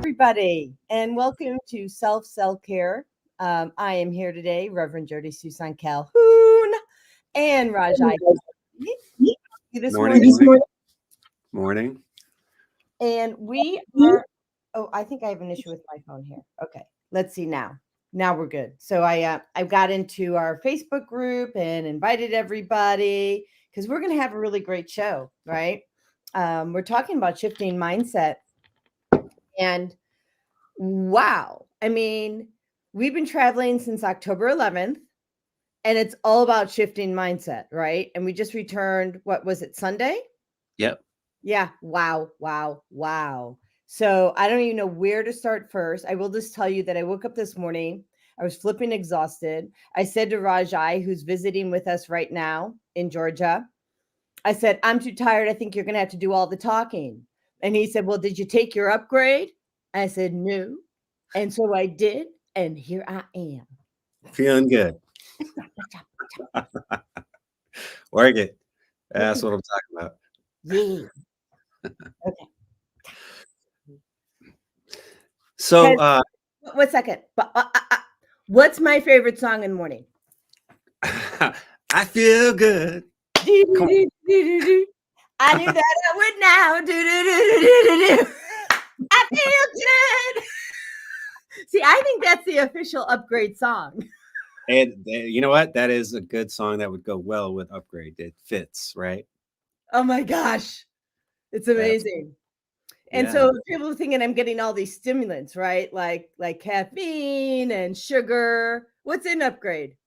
everybody, and welcome to Self Care. I am here today, Reverend Jodi Susan Calhoun and Rajai Kaldani this Morning, morning. morning. And we are, oh, I think I have an issue with my phone here. Okay, let's see now. Now we're good. So I got into our Facebook group and invited everybody because we're going to have a really great show, right? We're talking about shifting mindset. And wow. I mean, we've been traveling since October 11th, and it's all about shifting mindset, right? And we just returned, what was it, Sunday? Yep. Yeah. Wow. Wow. Wow. So I don't even know where to start first. I will just tell you that I woke up this morning. I was flipping exhausted. I said to Rajai, who's visiting with us right now in Georgia, I said, I'm too tired. I think you're going to have to do all the talking. And he said, well, did you take your upgrade? I said, no. And so I did. And here I am. Feeling good. Work it. That's what I'm talking about. Yeah. Okay. So, 1 second. What's my favorite song in the morning? I feel good. Come on. I knew that I would now. I feel good. See, I think that's the official upgrade song. And you know what? That is a good song that would go well with Upgrade. It fits, right? Oh my gosh. It's That's, amazing. And yeah. so people are thinking I'm getting all these stimulants, right? Like caffeine and sugar. What's in upgrade?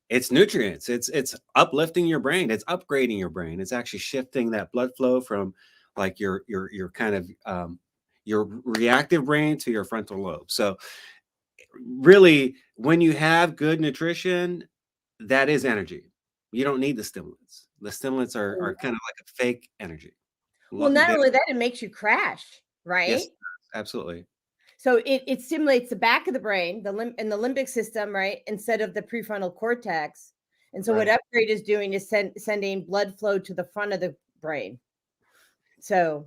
It's nutrients. It's uplifting your brain. It's upgrading your brain. It's actually shifting that blood flow from like your kind of your reactive brain to your frontal lobe. So really, when you have good nutrition, that is energy. You don't need the stimulants. The stimulants are kind of like a fake energy. Well, not only that, it makes you crash, right? Yes, absolutely. So it stimulates the back of the brain, and the limbic system, right, instead of the prefrontal cortex. And so what Right. upgrade is doing is sending blood flow to the front of the brain. So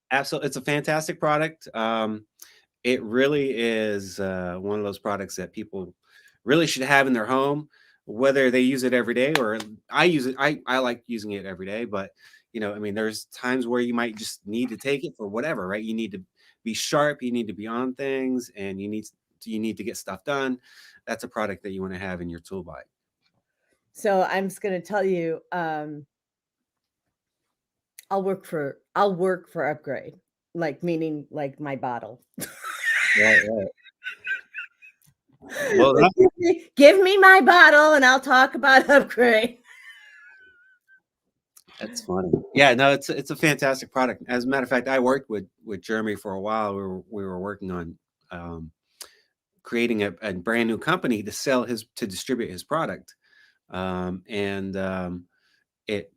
Absolutely. It's a fantastic product. It really is one of those products that people really should have in their home, whether they use it every day or I use it. I like using it every day, but I mean, there's times where you might just need to take it for whatever, right? You need to be sharp, you need to be on things, and you need to get stuff done. That's a product that you want to have in your tool bag. so I'm just going to tell you, I'll work for upgrade, like meaning like my bottle. Right, right. Well, Like, give me my bottle and I'll talk about upgrade. that's funny. Yeah, no, it's a fantastic product. As a matter of fact, I worked with Jeremy for a while. We were working on um, creating a brand new company to distribute his product, and it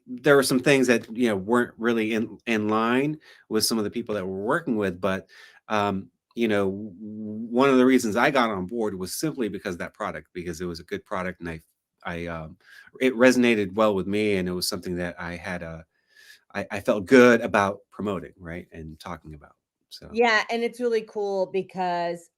there were some things that weren't really in line with some of the people that we're working with, but one of the reasons I got on board was simply because of that product, because it was a good product, and it resonated well with me, and it was something that I felt good about promoting, right, and talking about. So Yeah, and it's really cool because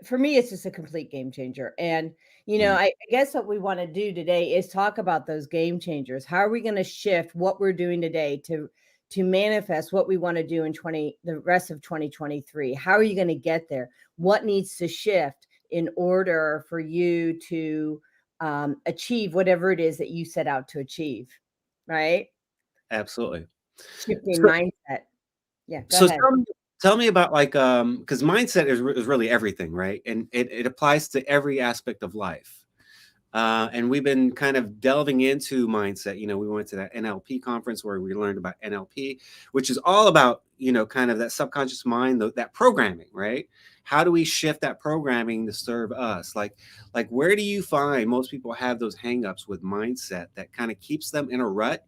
for me it's just a complete game changer. And I guess what we want to do today is talk about those game changers. How are we going to shift what we're doing today to manifest what we want to do in the rest of 2023? How are you going to get there? What needs to shift in order for you to achieve whatever it is that you set out to achieve, right? absolutely. Shifting So, mindset. Yeah, go so ahead. tell me about, like, because mindset is really everything, right? And it applies to every aspect of life. And we've been kind of delving into mindset. We went to that NLP conference where we learned about NLP, which is all about, kind of that subconscious mind, that programming, right? How do we shift that programming to serve us? Like where do you find most people have those hangups with mindset that kind of keeps them in a rut,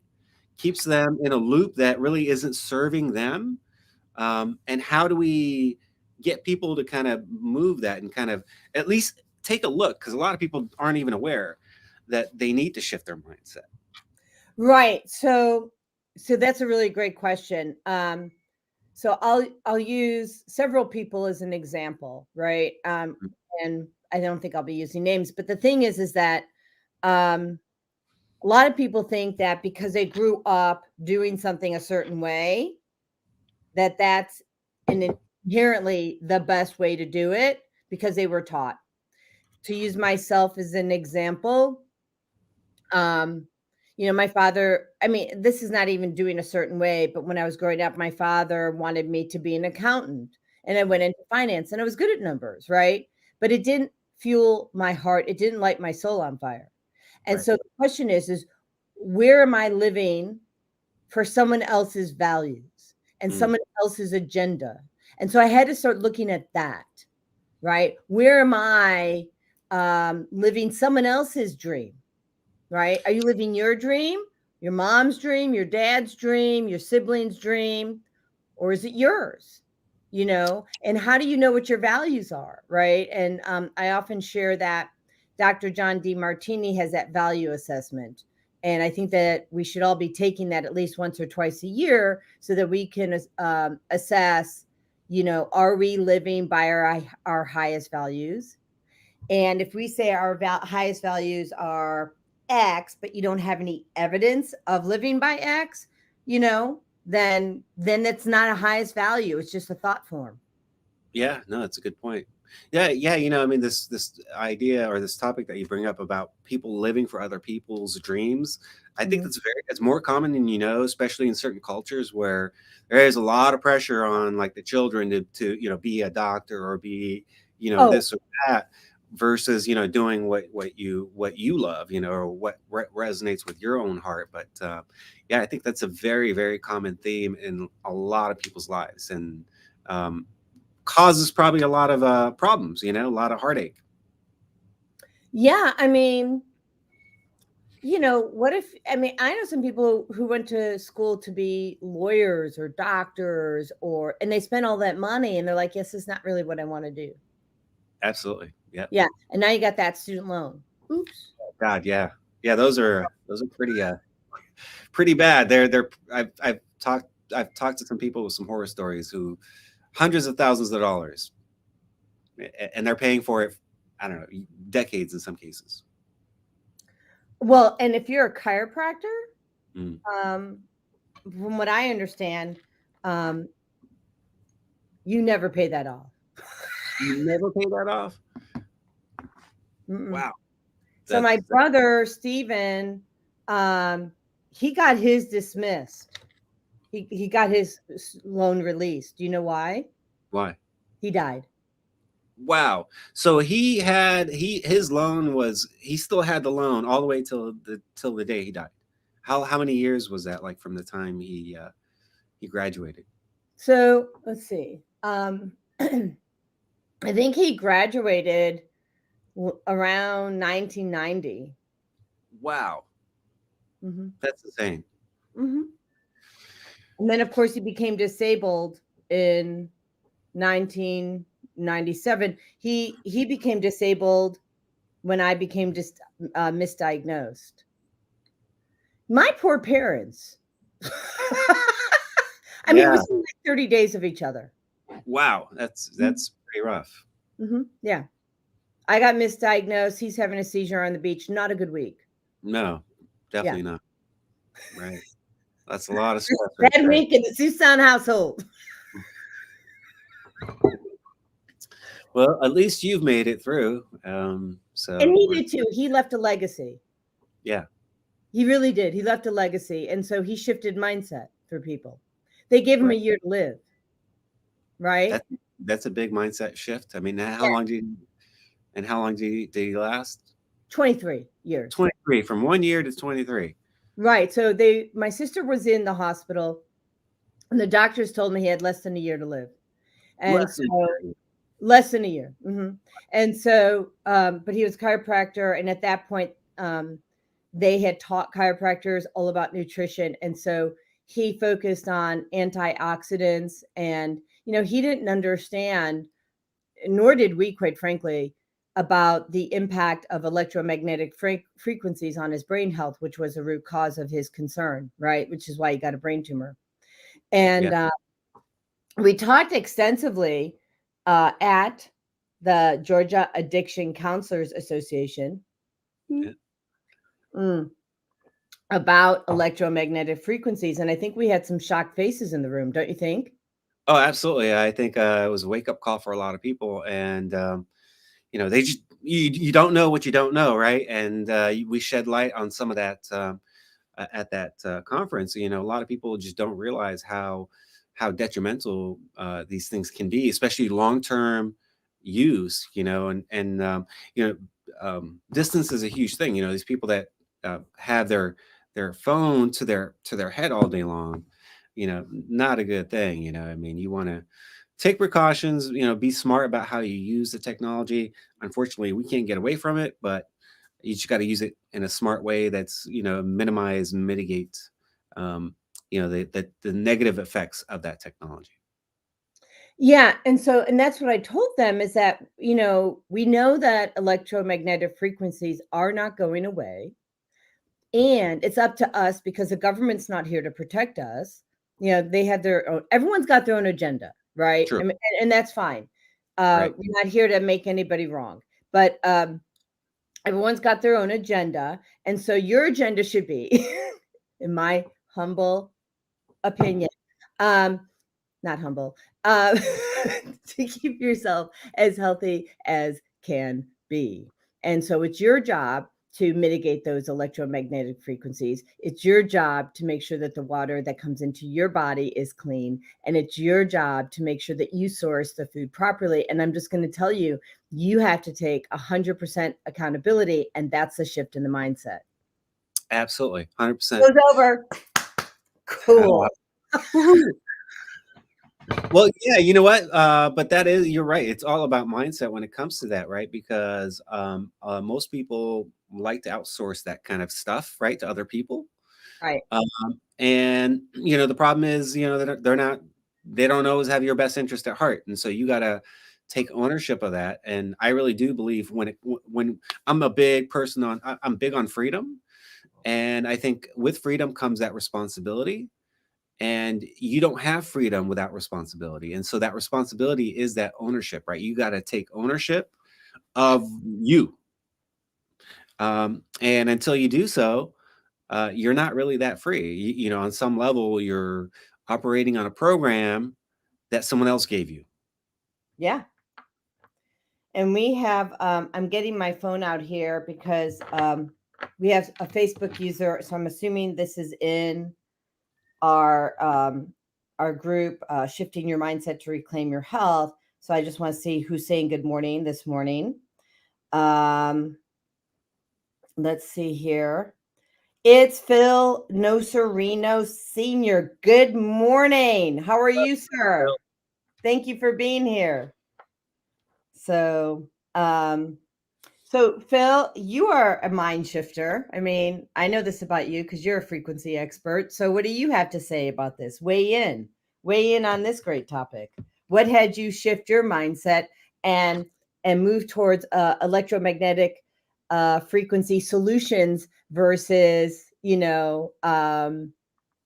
keeps them in a loop that really isn't serving them? And how do we get people to kind of move that and kind of at least take a look? Because a lot of people aren't even aware that they need to shift their mindset. Right. So So that's a really great question. So I'll use several people as an example, right? Mm, And I don't think I'll be using names, but the thing is that um, a lot of people think that because they grew up doing something a certain way, that that's inherently the best way to do it because they were taught. To use myself as an example, um, my father, I mean, this is not even doing a certain way, but when I was growing up, my father wanted me to be an accountant and I went into finance and I was good at numbers, right? But it didn't fuel my heart. It didn't light my soul on fire. And right. so the question is where am I living for someone else's values and Mm, someone else's agenda? And so I had to start looking at that, right? Where am I living someone else's dream? Right? Are you living your dream, your mom's dream, your dad's dream, your sibling's dream, or is it yours? And how do you know what your values are? Right. And I often share that Dr. John D. Martini has that value assessment. And I think that we should all be taking that at least once or twice a year so that we can assess, are we living by our highest values? And if we say our highest values are X, but you don't have any evidence of living by X, then that's not a highest value. It's just a thought form. yeah, no, that's a good point. Yeah, yeah, I mean, this idea or this topic that you bring up about people living for other people's dreams, I think Mhm. it's more common than especially in certain cultures where there is a lot of pressure on like the children to be a doctor or be Oh, this or that versus doing what you love, or what resonates with your own heart. But yeah, I think that's a very, very common theme in a lot of people's lives, and um, causes probably a lot of problems, a lot of heartache. yeah. I mean, what if, I mean, I know some people who went to school to be lawyers or doctors and they spent all that money and they're like, yes, it's not really what I want to do. Absolutely. Yeah. Yeah. And now you got that student loan. Oops. God, yeah. Yeah, those are pretty bad. They're I've talked to some people with some horror stories who hundreds of thousands of dollars, and they're paying for it, I don't know, decades in some cases. Well, and if you're a chiropractor, Mm. um, from what I understand, um, you never pay that off. You never pay that off? Mm-mm. Wow. So That's my brother Steven, um, he got his dismissed. He got his loan released. Do you know why? why. He died. Wow. So his loan was he still had the loan all the way till the day he died. How many years was that, like, from the time he graduated? So let's see. I think he graduated around 1990. Wow. Hmm. That's insane. Hmm. And then, of course, he became disabled in 1997. He became disabled when I became just misdiagnosed. My poor parents. I mean, it Yeah. was like 30 days of each other. Wow. That's pretty rough. Mm-hmm. Yeah. I got misdiagnosed. He's having a seizure on the beach. Not a good week. No, Yeah. definitely not. Right. That's a lot of stress right Bad there. week in the Susan household. Well, at least you've made it through. And So he we're did too. He left a legacy. yeah. He really did. He left a legacy. And so he shifted mindset for people. They gave him a Right. year to live, right? That's a big mindset shift. I mean, how Yeah. long did he last? 23 years. 23, from 1 year to 23. Right. So my sister was in the hospital and the doctors told me he had less than a year to live. And Less so than a year. less than a year. And so, but he was a chiropractor. And at that point, they had taught chiropractors all about nutrition. And so he focused on antioxidants. And, he didn't understand, nor did we, quite frankly, about the impact of electromagnetic frequencies on his brain health, which was a root cause of his concern, right? Which is why he got a brain tumor. And Yeah. we talked extensively at the Georgia Addiction Counselors Association Yeah. about electromagnetic frequencies. And I think we had some shocked faces in the room, don't you think? Oh, absolutely. I think it was a wake up call for a lot of people, and they just you don't know what you don't know, right? And we shed light on some of that at that conference. A lot of people just don't realize how detrimental these things can be, especially long term use. Distance is a huge thing. These people that have their phone to their head all day long. Not a good thing. I mean, you want to take precautions, be smart about how you use the technology. Unfortunately, we can't get away from it, but you just got to use it in a smart way that's, minimize, mitigate, the negative effects of that technology. Yeah, and that's what I told them is that, we know that electromagnetic frequencies are not going away. And it's up to us because the government's not here to protect us. They have their own, everyone's got their own agenda, right? True. And that's fine. Right. We're not here to make anybody wrong, but everyone's got their own agenda. And so your agenda should be, in my humble opinion, not humble, to keep yourself as healthy as can be. And so it's your job to mitigate those electromagnetic frequencies. It's your job to make sure that the water that comes into your body is clean. And it's your job to make sure that you source the food properly. And I'm just going to tell you, you have to take 100% accountability. And that's a shift in the mindset. Absolutely. 100%. Goes over. Cool. Woohoo. Well, yeah, you know what? But you're right. It's all about mindset when it comes to that, right? Because most people like to outsource that kind of stuff, right, to other people. Right. And the problem is, they don't always have your best interest at heart, and so you gotta take ownership of that. And I really do believe when I'm a big person I'm big on freedom, and I think with freedom comes that responsibility. And you don't have freedom without responsibility. And so that responsibility is that ownership, right? You got to take ownership of you. And until you do so, you're not really that free. On some level, you're operating on a program that someone else gave you. Yeah. And we have, I'm getting my phone out here because we have a Facebook user. So I'm assuming this is in our group, Shifting Your Mindset to Reclaim Your Health. So I just want to see who's saying good morning this morning. Let's see here. It's Phil Nocerino Sr. Good morning. How are you, sir? Thank you for being here. So, Phil, you are a mind shifter. I mean, I know this about you because you're a frequency expert. So what do you have to say about this? Weigh in on this great topic. What had you shift your mindset and move towards electromagnetic frequency solutions versus, because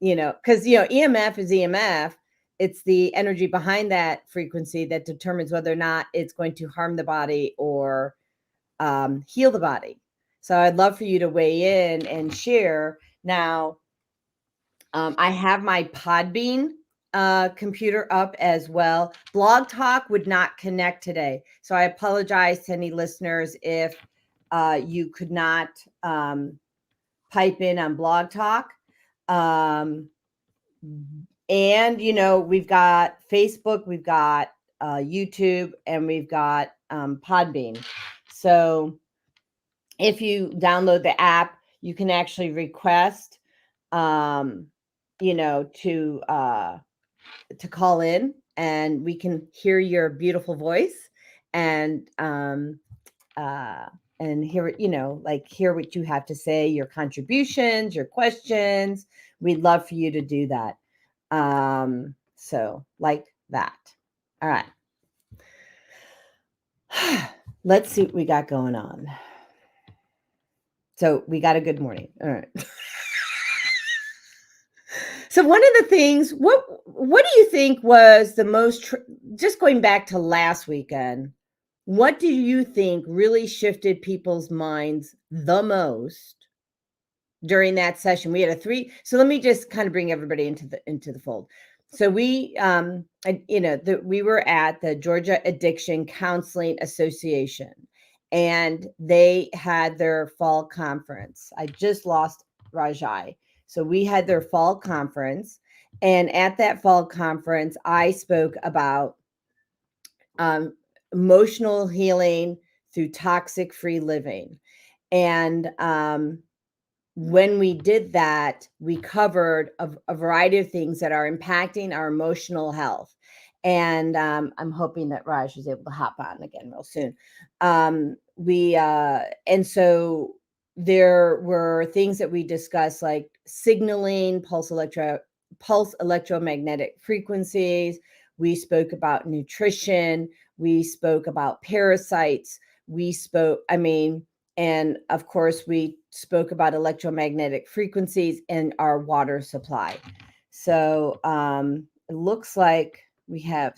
EMF is EMF. It's the energy behind that frequency that determines whether or not it's going to harm the body or heal the body. So I'd love for you to weigh in and share. Now, I have my Podbean computer up as well. Blog Talk would not connect today. So I apologize to any listeners if you could not pipe in on Blog Talk. And, we've got Facebook, we've got YouTube, and we've got Podbean. So if you download the app, you can actually request, to call in, and we can hear your beautiful voice and hear hear what you have to say, your contributions, your questions. We'd love for you to do that. So like that. All right. Let's see what we got going on. So we got a good morning. All right. So one of the things, what do you think was the most just going back to last weekend? What do you think really shifted people's minds the most during that session? We had a three. So let me just kind of bring everybody into the fold. So we were at the Georgia Addiction Counseling Association, and they had their fall conference. I just lost Rajai. So we had their fall conference, and at that fall conference, I spoke about um, emotional healing through toxic-free living, and when we did that, we covered a variety of things that are impacting our emotional health. And I'm hoping that Raj is able to hop on again real soon. And so there were things that we discussed, like signaling, pulse electromagnetic frequencies. We spoke about nutrition. We spoke about parasites. And of course, we spoke about electromagnetic frequencies and our water supply. So it looks like we have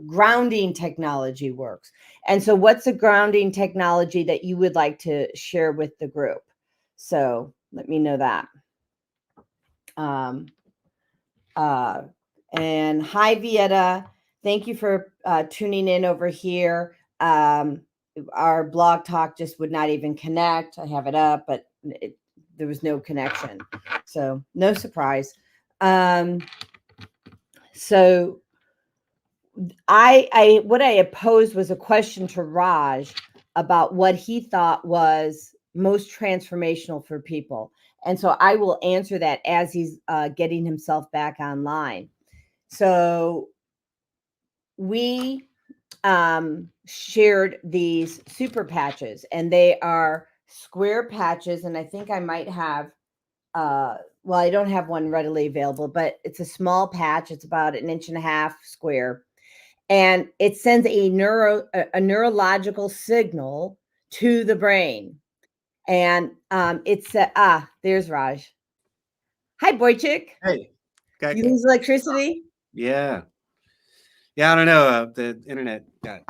grounding technology works. And so, what's a grounding technology that you would like to share with the group? So let me know that. Um, and hi, Vieta. Thank you for tuning in over here. Our blog talk just would not even connect. I have it up, but there was no connection. So no surprise. So what I posed was a question to Raj about what he thought was most transformational for people. And so I will answer that as he's getting himself back online. So we shared these super patches, and they are square patches. And I think I might have, well, I don't have one readily available, but it's a small patch. It's about 1.5 inches square, and it sends a neurological signal to the brain. And there's Raj. Hi, boy chick. Hey, got, You lose electricity? yeah. Yeah, I don't know. The internet got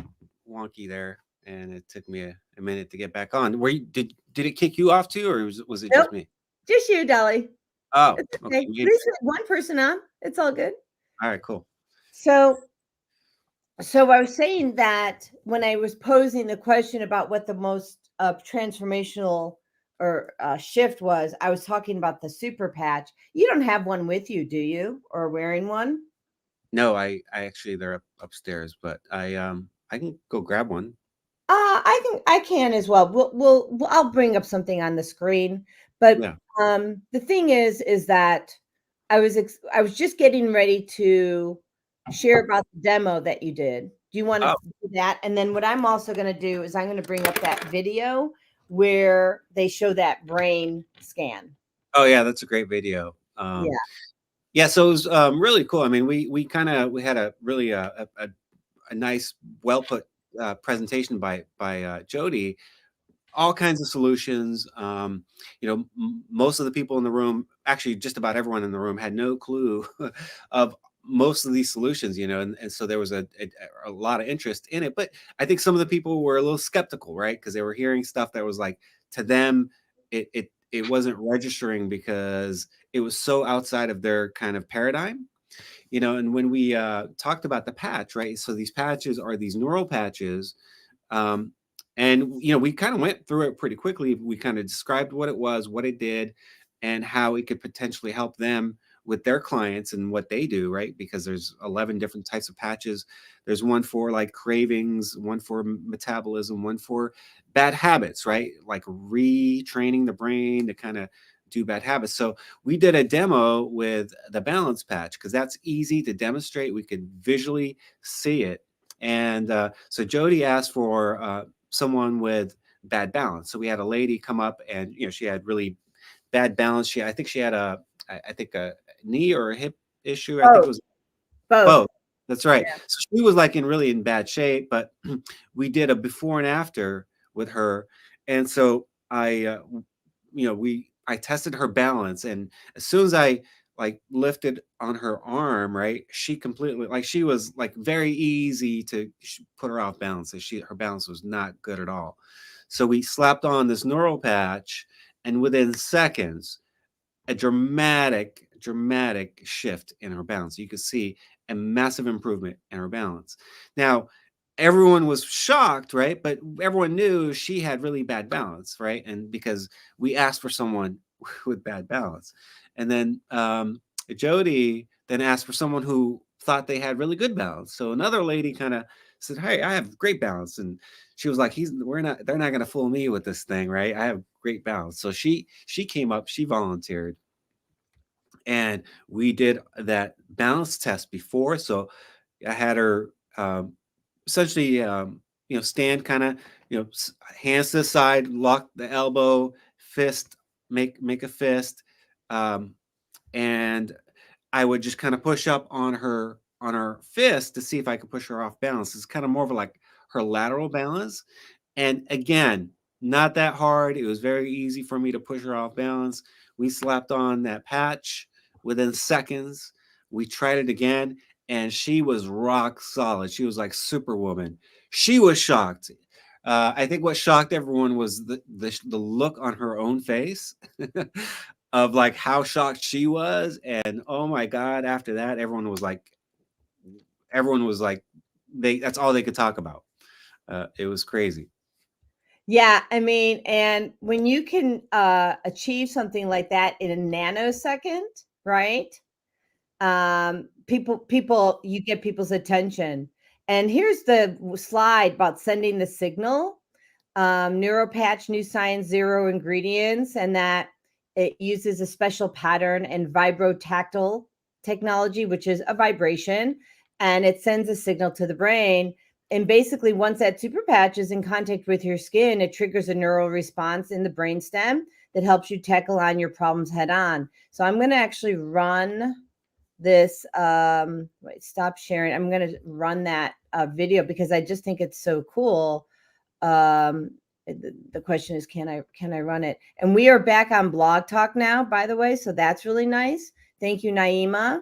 wonky there, and it took me a minute to get back on. Did it kick you off too, or was it Nope, just me? just you, Dolly. Oh, It's okay. okay. At least we have one person on. It's all good. All right, cool. So, so I was saying that when I was posing the question about what the most transformational or shift was, I was talking about the super patch. You don't have one with you, do you? Or wearing one? No, I actually they're upstairs, but I can go grab one. I think I can as well. I'll bring up something on the screen. But Yeah. the thing is that I was just getting ready to share about the demo that you did. Do you want to Oh, do that? And then what I'm also going to do is I'm going to bring up that video where they show that brain scan. oh yeah, that's a great video. Yeah. Yeah, so it was really cool. I mean, we had a really a nice, well put presentation by Jodi. All kinds of solutions. Most of the people in the room, actually, just about everyone in the room, had no clue of most of these solutions. And so there was a lot of interest in it. But I think some of the people were a little skeptical, right? Because they were hearing stuff that was like, to them, it wasn't registering because it was so outside of their kind of paradigm. And when we talked about the patch, right? So these patches are these neural patches, um, and we kind of went through it pretty quickly. We kind of described what it was, what it did, and how it could potentially help them with their clients and what they do, right? Because there's 11 different types of patches. There's one for like cravings, one for metabolism, one for bad habits, right? Like retraining the brain to kind of do bad habits. So we did a demo with the balance patch because that's easy to demonstrate. We could visually see it. And so Jodi asked for someone with bad balance. So we had a lady come up, and she had really bad balance. I think she had I think a knee or a hip issue. I think it Both. was Both. both. That's right. So she was like in bad shape, but we did a before and after with her, and so I tested her balance, and as soon as I like lifted on her arm, right, she completely like she was like very easy to put her off balance. So her balance was not good at all. So we slapped on this neural patch, and within seconds a dramatic shift in her balance. You could see a massive improvement in her balance. Now, everyone was shocked, right? But everyone knew she had really bad balance, right? And because we asked for someone with bad balance, and then Jodi then asked for someone who thought they had really good balance. So another lady kind of said, "Hey, I have great balance," and she was like, they're not going to fool me with this thing, right? I have great balance." So she came up, she volunteered, and we did that balance test before. So I had her essentially, stand kind of, hands to the side, lock the elbow, fist, make a fist, um, and I would just kind of push up on her fist to see if I could push her off balance. It's kind of more of like her lateral balance. And again, not that hard. It was very easy for me to push her off balance. We slapped on that patch within seconds. We tried it again, and she was rock solid. She was like Superwoman. She was shocked. I think what shocked everyone was the look on her own face of like how shocked she was. And oh my God, after that, everyone was like, that's all they could talk about. It was crazy. Yeah, I mean, and when you can achieve something like that in a nanosecond, right? People, you get people's attention. And here's the slide about sending the signal. Neuropatch, new science, zero ingredients, and that it uses a special pattern and vibrotactile technology, which is a vibration, and it sends a signal to the brain. And basically, once that super patch is in contact with your skin, it triggers a neural response in the brainstem that helps you tackle on your problems head on. So I'm going to actually run this. Wait, stop sharing. I'm going to run that video because I just think it's so cool. um the question is, can I run it? And we are back on Blog Talk now, by the way, so that's really nice. Thank you, Naima,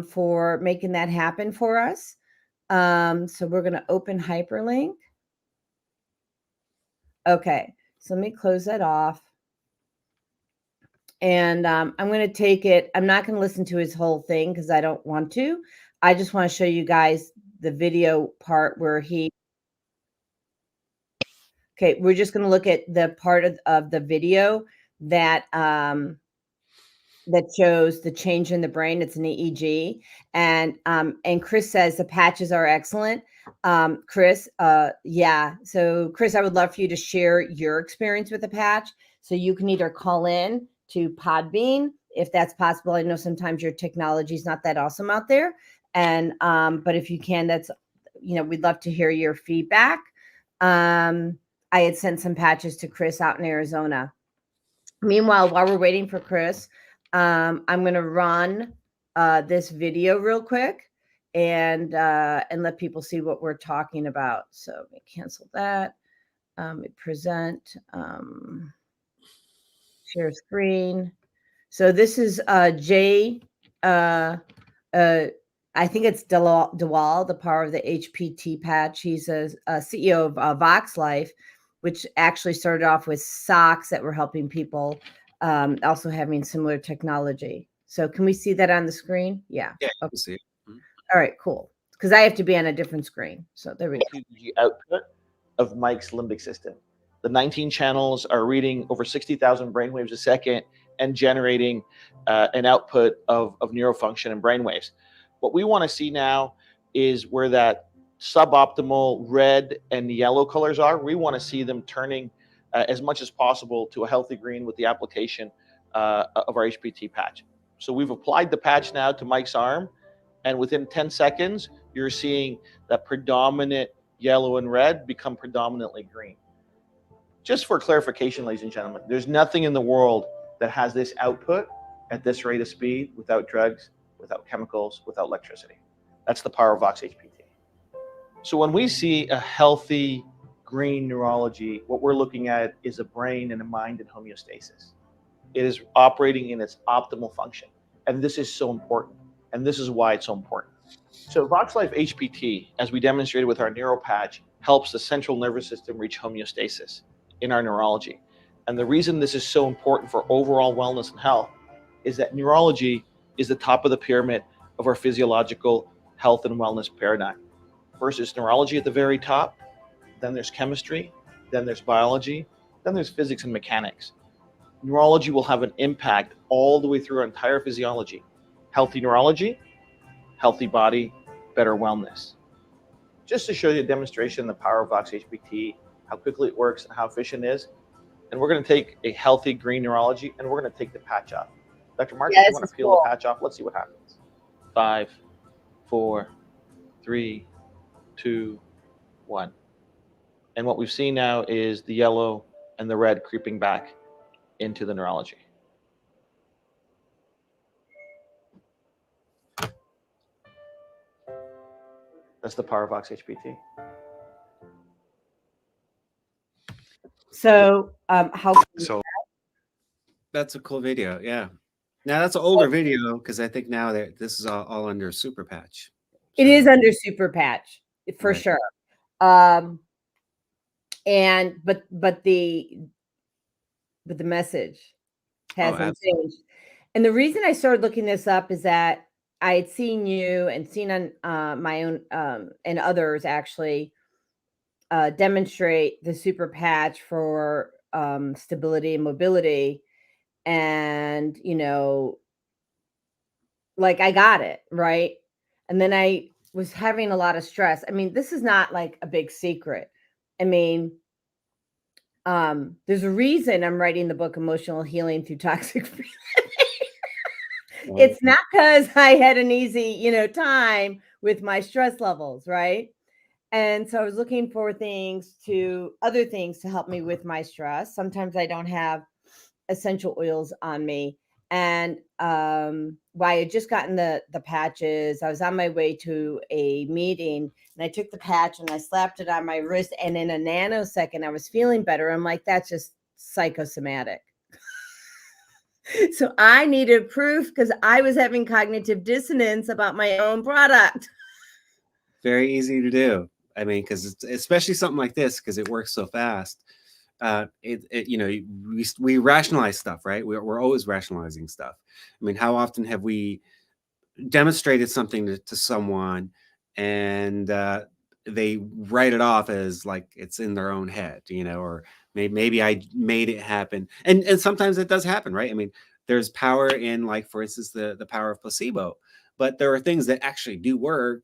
for making that happen for us. So we're going to open hyperlink. Okay, so let me close that off, and I'm going to take it. I'm not going to listen to his whole thing because I don't want to. I just want to show you guys the video part where he. Okay, we're just going to look at the part of the video that that shows the change in the brain. It's an EEG, and Chris says the patches are excellent. Chris, yeah. So Chris, I would love for you to share your experience with the patch. So you can either call in to Podbean if that's possible. I know sometimes your technology is not that awesome out there, and but if you can, that's, we'd love to hear your feedback. I had sent some patches to Chris out in Arizona. Meanwhile, while we're waiting for Chris, I'm going to run this video real quick and let people see what we're talking about. So let me cancel that. Present, share screen. So this is Jay. I think it's Dewal, the power of the HPT patch. He's a CEO of Vox Life, which actually started off with socks that were helping people, also having similar technology. So can we see that on the screen? Yeah. Yeah, you Okay. can see it. Mhm. All right, cool. Because I have to be on a different screen. So there we go. EEG output of Mike's limbic system. The 19 channels are reading over 60,000 brainwaves a second and generating an output of neurofunction and brainwaves. What we want to see now is where that suboptimal red and yellow colors are. We want to see them turning as much as possible to a healthy green with the application of our HPT patch. So we've applied the patch now to Mike's arm, and within 10 seconds, you're seeing that predominant yellow and red become predominantly green. Just for clarification, ladies and gentlemen, there's nothing in the world that has this output at this rate of speed without drugs, without chemicals, without electricity. That's the power of Vox HPT. So when we see a healthy green neurology, what we're looking at is a brain and a mind in homeostasis. It is operating in its optimal function. And this is so important. And this is why it's so important. So VoxLife HPT, as we demonstrated with our neuro patch, helps the central nervous system reach homeostasis in our neurology. And the reason this is so important for overall wellness and health is that neurology is the top of the pyramid of our physiological health and wellness paradigm. First is neurology at the very top, then there's chemistry, then there's biology, then there's physics and mechanics. Neurology will have an impact all the way through our entire physiology. Healthy neurology, healthy body, better wellness. Just to show you a demonstration of the power of Vox HPT, how quickly it works and how efficient it is. And we're going to take a healthy green neurology and we're going to take the patch off. Dr. Mark, if you want to peel the patch off, let's see what happens. 5, 4, 3, 2, 1. And what we've seen now is the yellow and the red creeping back into the neurology. That's the power of Vox HPT. So, how? So that's a cool video. Yeah. Now that's an older video because I think now that this is all under Super Patch. It is under Super Patch for sure. And but the message hasn't changed. And the reason I started looking this up is that I had seen you and seen on my own and others actually demonstrate the Super Patch for stability and mobility. And, you know, like I got it, right? And then I was having a lot of stress. I mean, this is not like a big secret. I mean, there's a reason I'm writing the book Emotional Healing Through Toxic Free Living. It's not because I had an easy, time with my stress levels, right? And so I was looking for other things to help me with my stress. Sometimes I don't have essential oils on me. And I had just gotten the patches. I was on my way to a meeting and I took the patch and I slapped it on my wrist. And in a nanosecond, I was feeling better. I'm like, that's just psychosomatic. So I needed proof because I was having cognitive dissonance about my own product. Very easy to do. I mean, because it's especially something like this, because it works so fast. We rationalize stuff, right? We're always rationalizing stuff. I mean, how often have we demonstrated something to someone and they write it off as like it's in their own head, or maybe I made it happen. And sometimes it does happen, right? I mean, there's power in, like, for instance, the power of placebo, but there are things that actually do work.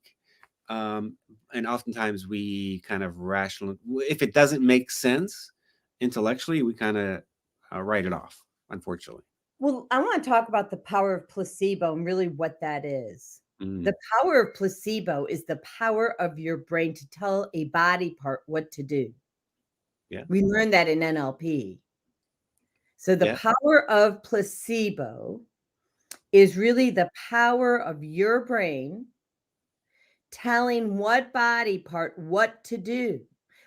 And oftentimes we kind of if it doesn't make sense intellectually, we kind of write it off, unfortunately. Well, I want to talk about the power of placebo and really what that is. The power of placebo is the power of your brain to tell a body part what to do. Yeah. We learned that in NLP. So the power of placebo is really the power of your brain telling what body part what to do,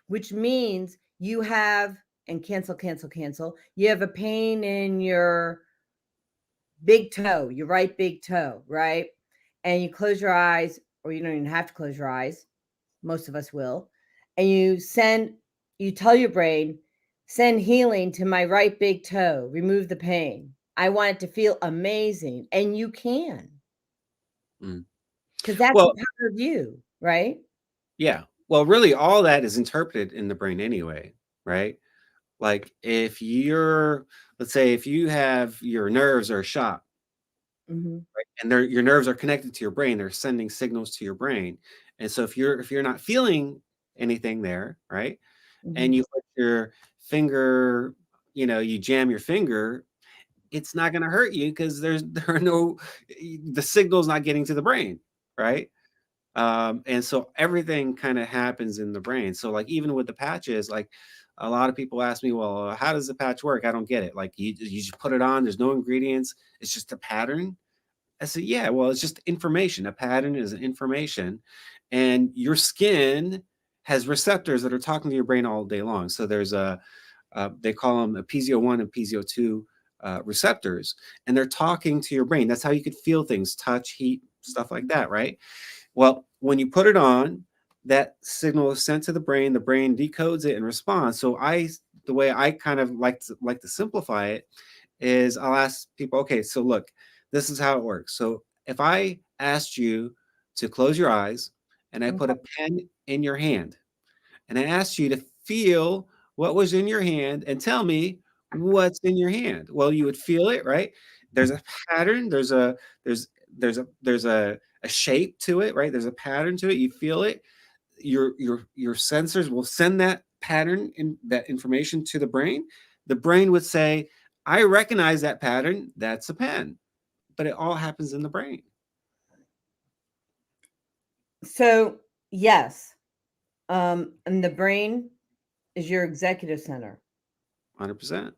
which means you have, and cancel, you have a pain in your big toe, your right big toe, right? And you close your eyes, or you don't even have to close your eyes. Most of us will. And you tell your brain, send healing to my right big toe, remove the pain. I want it to feel amazing. And you can. Because that's the power of you, right? Yeah. Well, really, all that is interpreted in the brain anyway, right? Like let's say if you have your nerves are shot, right? And your nerves are connected to your brain, they're sending signals to your brain. And so if you're not feeling anything there, right? And you put your finger, you jam your finger, it's not going to hurt you because the signal's not getting to the brain, right? And so everything kind of happens in the brain. So like even with the patches, like a lot of people ask me, well, how does the patch work? I don't get it. Like you just put it on, there's no ingredients, it's just a pattern. I said, yeah, well, it's just information. A pattern is an information, and your skin has receptors that are talking to your brain all day long. So there's they call them a PZO1 and PZO2 receptors, and they're talking to your brain. That's how you could feel things, touch, heat, stuff like that, right? Well, when you put it on, that signal is sent to the brain decodes it and responds. So the way I kind of like to simplify it is I'll ask people, okay, so look, this is how it works. So if I asked you to close your eyes and I put a pen in your hand and I asked you to feel what was in your hand and tell me what's in your hand, well, you would feel it, right? There's a pattern. There's there's a shape to it, right? There's a pattern to it. You feel it. Your sensors will send that pattern in that information to the brain. The brain would say, I recognize that pattern. That's a pen. But it all happens in the brain. So, yes, and the brain is your executive center. 100%.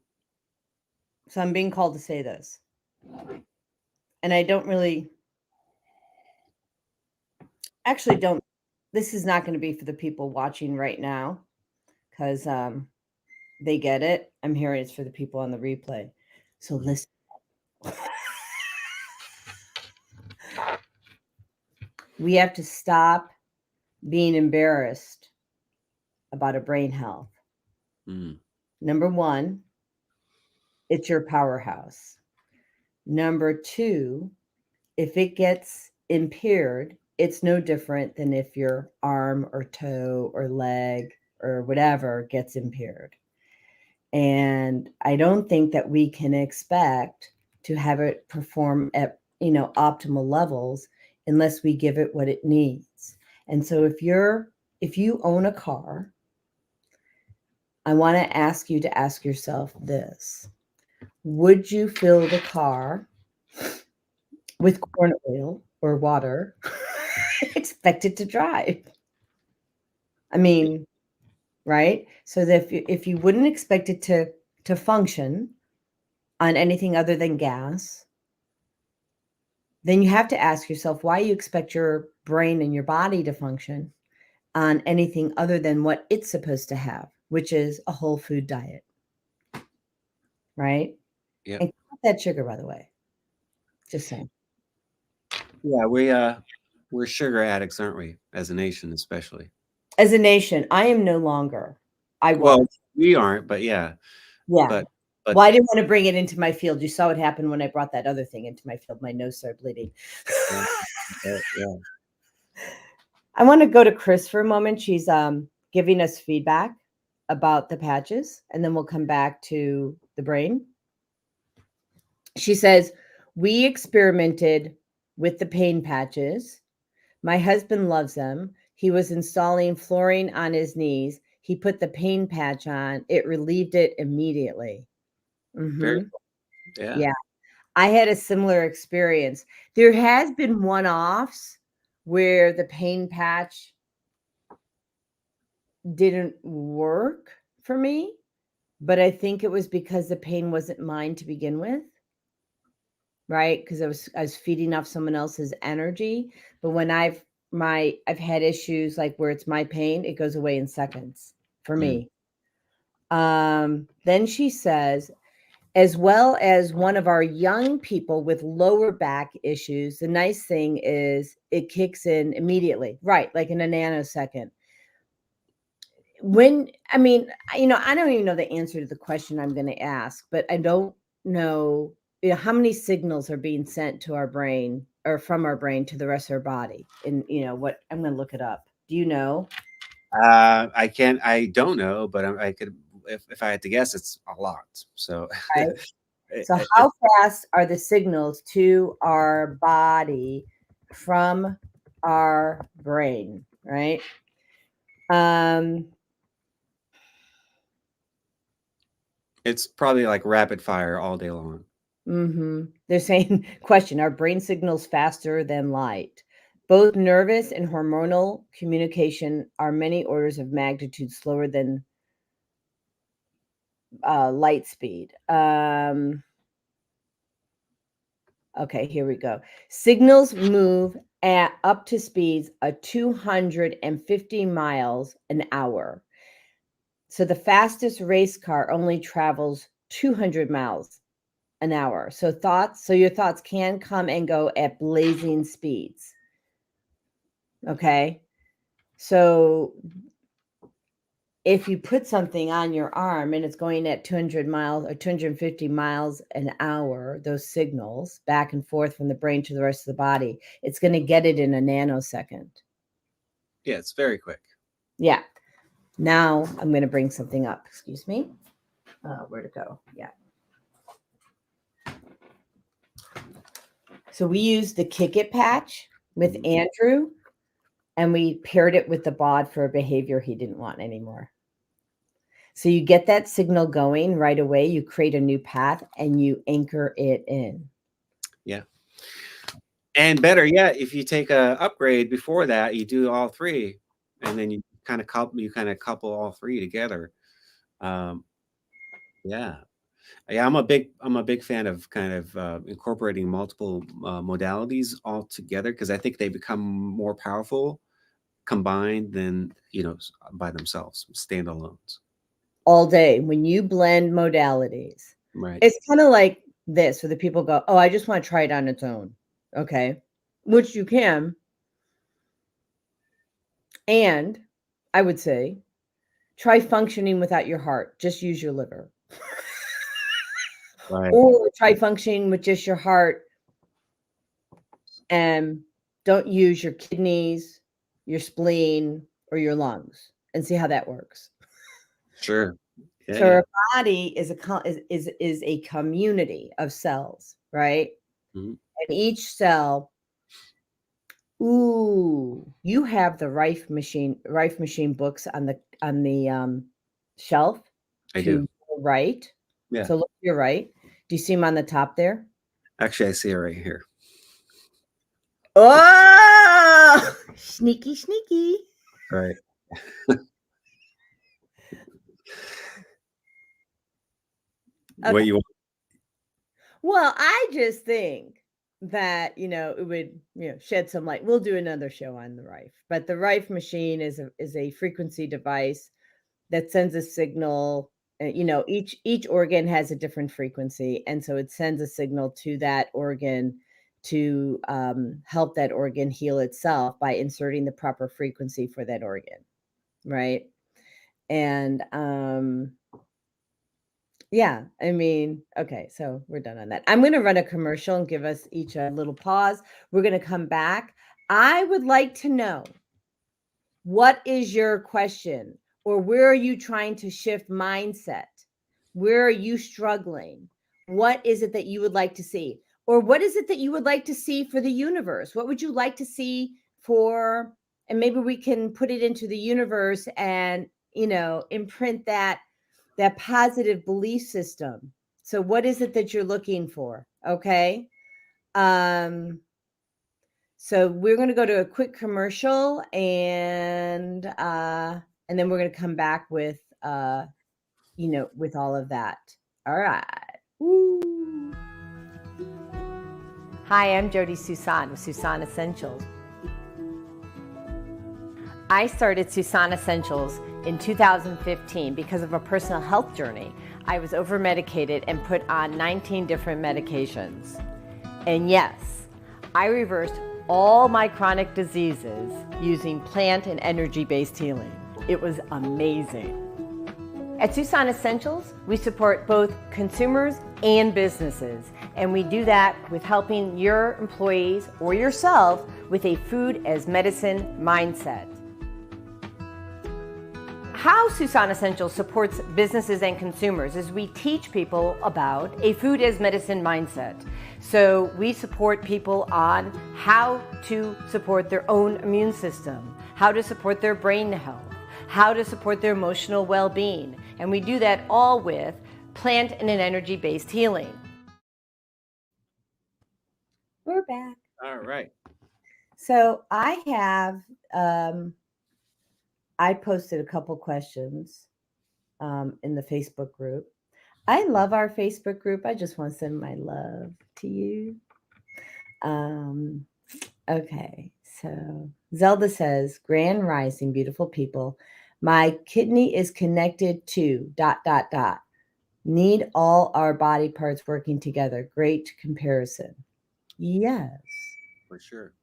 So I'm being called to say this. And I don't really, actually don't, this is not going to be for the people watching right now because they get it. I'm hearing it's for the people on the replay. So listen. We have to stop being embarrassed about a brain health. Number one, it's your powerhouse. Number two, if it gets impaired, it's no different than if your arm or toe or leg or whatever gets impaired. And I don't think that we can expect to have it perform at, optimal levels unless we give it what it needs. And so if you own a car, I want to ask you to ask yourself this. Would you fill the car with corn oil or water, expect it to drive? I mean, right? So that if you wouldn't expect it to function on anything other than gas, then you have to ask yourself why you expect your brain and your body to function on anything other than what it's supposed to have, which is a whole food diet. Right? Yeah. And cut that sugar, by the way. Just saying. Yeah, we're sugar addicts, aren't we? As a nation, especially. As a nation, I am no longer. I was. Well, we aren't, but yeah. Yeah. But Well, I didn't want to bring it into my field. You saw what happened when I brought that other thing into my field. My nose started bleeding. yeah. I want to go to Chris for a moment. She's giving us feedback about the patches, and then we'll come back to the brain. She says, we experimented with the pain patches. My husband loves them. He was installing flooring on his knees. He put the pain patch on. It relieved it immediately. Very cool. Yeah. Yeah. I had a similar experience. There has been one-offs where the pain patch didn't work for me, but I think it was because the pain wasn't mine to begin with. Right? Because I was feeding off someone else's energy. But when I've had issues like where it's my pain, it goes away in seconds for me. Then she says, as well as one of our young people with lower back issues, the nice thing is it kicks in immediately, right? Like in a nanosecond. I don't even know the answer to the question I'm going to ask, but I don't know, how many signals are being sent to our brain or from our brain to the rest of our body. And what, I'm going to look it up. Do you know? I don't know, but I could, if I had to guess, it's a lot. So, right. So how fast are the signals to our body from our brain, right? It's probably like rapid fire all day long. They're saying, question, are brain signals faster than light? Both nervous and hormonal communication are many orders of magnitude slower than light speed. Okay, here we go. Signals move at up to speeds of 250 miles an hour. So the fastest race car only travels 200 miles an hour. So your thoughts can come and go at blazing speeds. Okay. So if you put something on your arm and it's going at 200 miles or 250 miles an hour, those signals back and forth from the brain to the rest of the body, it's going to get it in a nanosecond. Yeah, it's very quick. Yeah. Now I'm going to bring something up. Excuse me. Where to go? Yeah. So we used the Kick It patch with Andrew, and we paired it with the bod for a behavior he didn't want anymore. So you get that signal going right away. You create a new path and you anchor it in. Yeah. And better yet, if you take a upgrade before that, you do all three, and then you kind of couple all three together. Yeah. Yeah, I'm a big fan of kind of incorporating multiple modalities all together, because I think they become more powerful combined than by themselves, standalones. All day when you blend modalities. Right. It's kind of like this, where the people go, oh, I just want to try it on its own. Okay. Which you can. And I would say, try functioning without your heart. Just use your liver. Right. Or try functioning with just your heart and don't use your kidneys, your spleen, or your lungs, and see how that works. Sure. Yeah, So yeah. our body is a community of cells, right? Mhm. And each cell, you have the Rife machine books on the shelf I to do. your right. Yeah. So look to your right. Do you see them on the top there? Actually, I see it right here. Oh, sneaky, sneaky. Right. What Okay. you want? Well, I just think that, it would, shed some light. We'll do another show on the Rife, but the Rife machine is a frequency device that sends a signal. Each organ has a different frequency, and so it sends a signal to that organ to help that organ heal itself by inserting the proper frequency for that organ, right? And yeah, I mean, okay, so we're done on that. I'm going to run a commercial and give us each a little pause. We're going to come back. I would like to know, what is your question, or where are you trying to shift mindset? Where are you struggling? What is it that you would like to see? Or what is it that you would like to see for the universe? What would you like to see and maybe we can put it into the universe and, imprint that positive belief system. So what is it that you're looking for? Okay. So we're going to go to a quick commercial, and then we're going to come back with with all of that. All right. Woo. Hi, I'm Jodi Susan with Susan Essentials. I started Susan Essentials in 2015 because of a personal health journey. I was over-medicated and put on 19 different medications. And yes, I reversed all my chronic diseases using plant and energy-based healing. It was amazing. At Susan Essentials, we support both consumers and businesses, and we do that with helping your employees or yourself with a food as medicine mindset. How Susan Essentials supports businesses and consumers is we teach people about a food as medicine mindset. So we support people on how to support their own immune system, how to support their brain health, how to support their emotional well-being. And we do that all with plant and an energy-based healing. We're back. All right. So I have, I posted a couple questions in the Facebook group. I love our Facebook group. I just want to send my love to you. Um, okay, so Zelda says, Grand Rising, beautiful people. My kidney is connected to ... Need all our body parts working together. Great comparison. Yes. For sure.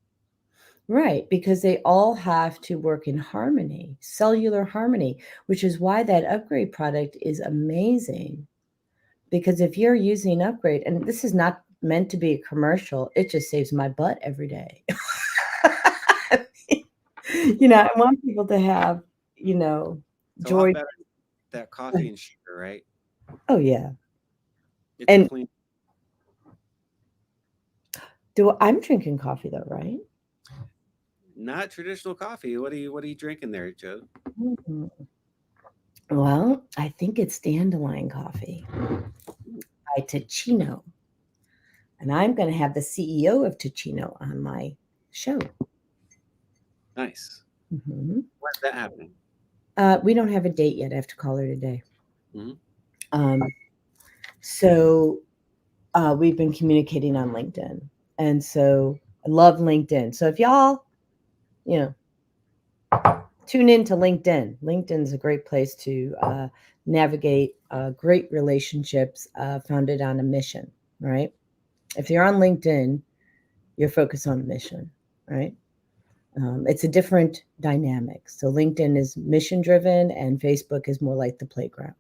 Right, because they all have to work in harmony, cellular harmony, which is why that upgrade product is amazing. Because if you're using upgrade, and this is not meant to be a commercial, it just saves my butt every day. I want people to have, It's a lot joy. better than that coffee and sugar, right? Oh yeah. It's a And clean. I'm drinking coffee though, right? Not traditional coffee. What are you drinking there, Joe? Mhm. Well, I think it's dandelion coffee by Ticino. And I'm going to have the CEO of Ticino on my show. Nice. Mhm. When's that happening? We don't have a date yet. I have to call her today. Hmm. So we've been communicating on LinkedIn. And so I love LinkedIn. So if y'all, you know, tune into LinkedIn. LinkedIn's a great place to navigate great relationships founded on a mission, right? If you're on LinkedIn, you're focused on the mission, right? It's a different dynamic. So LinkedIn is mission driven, and Facebook is more like the playground.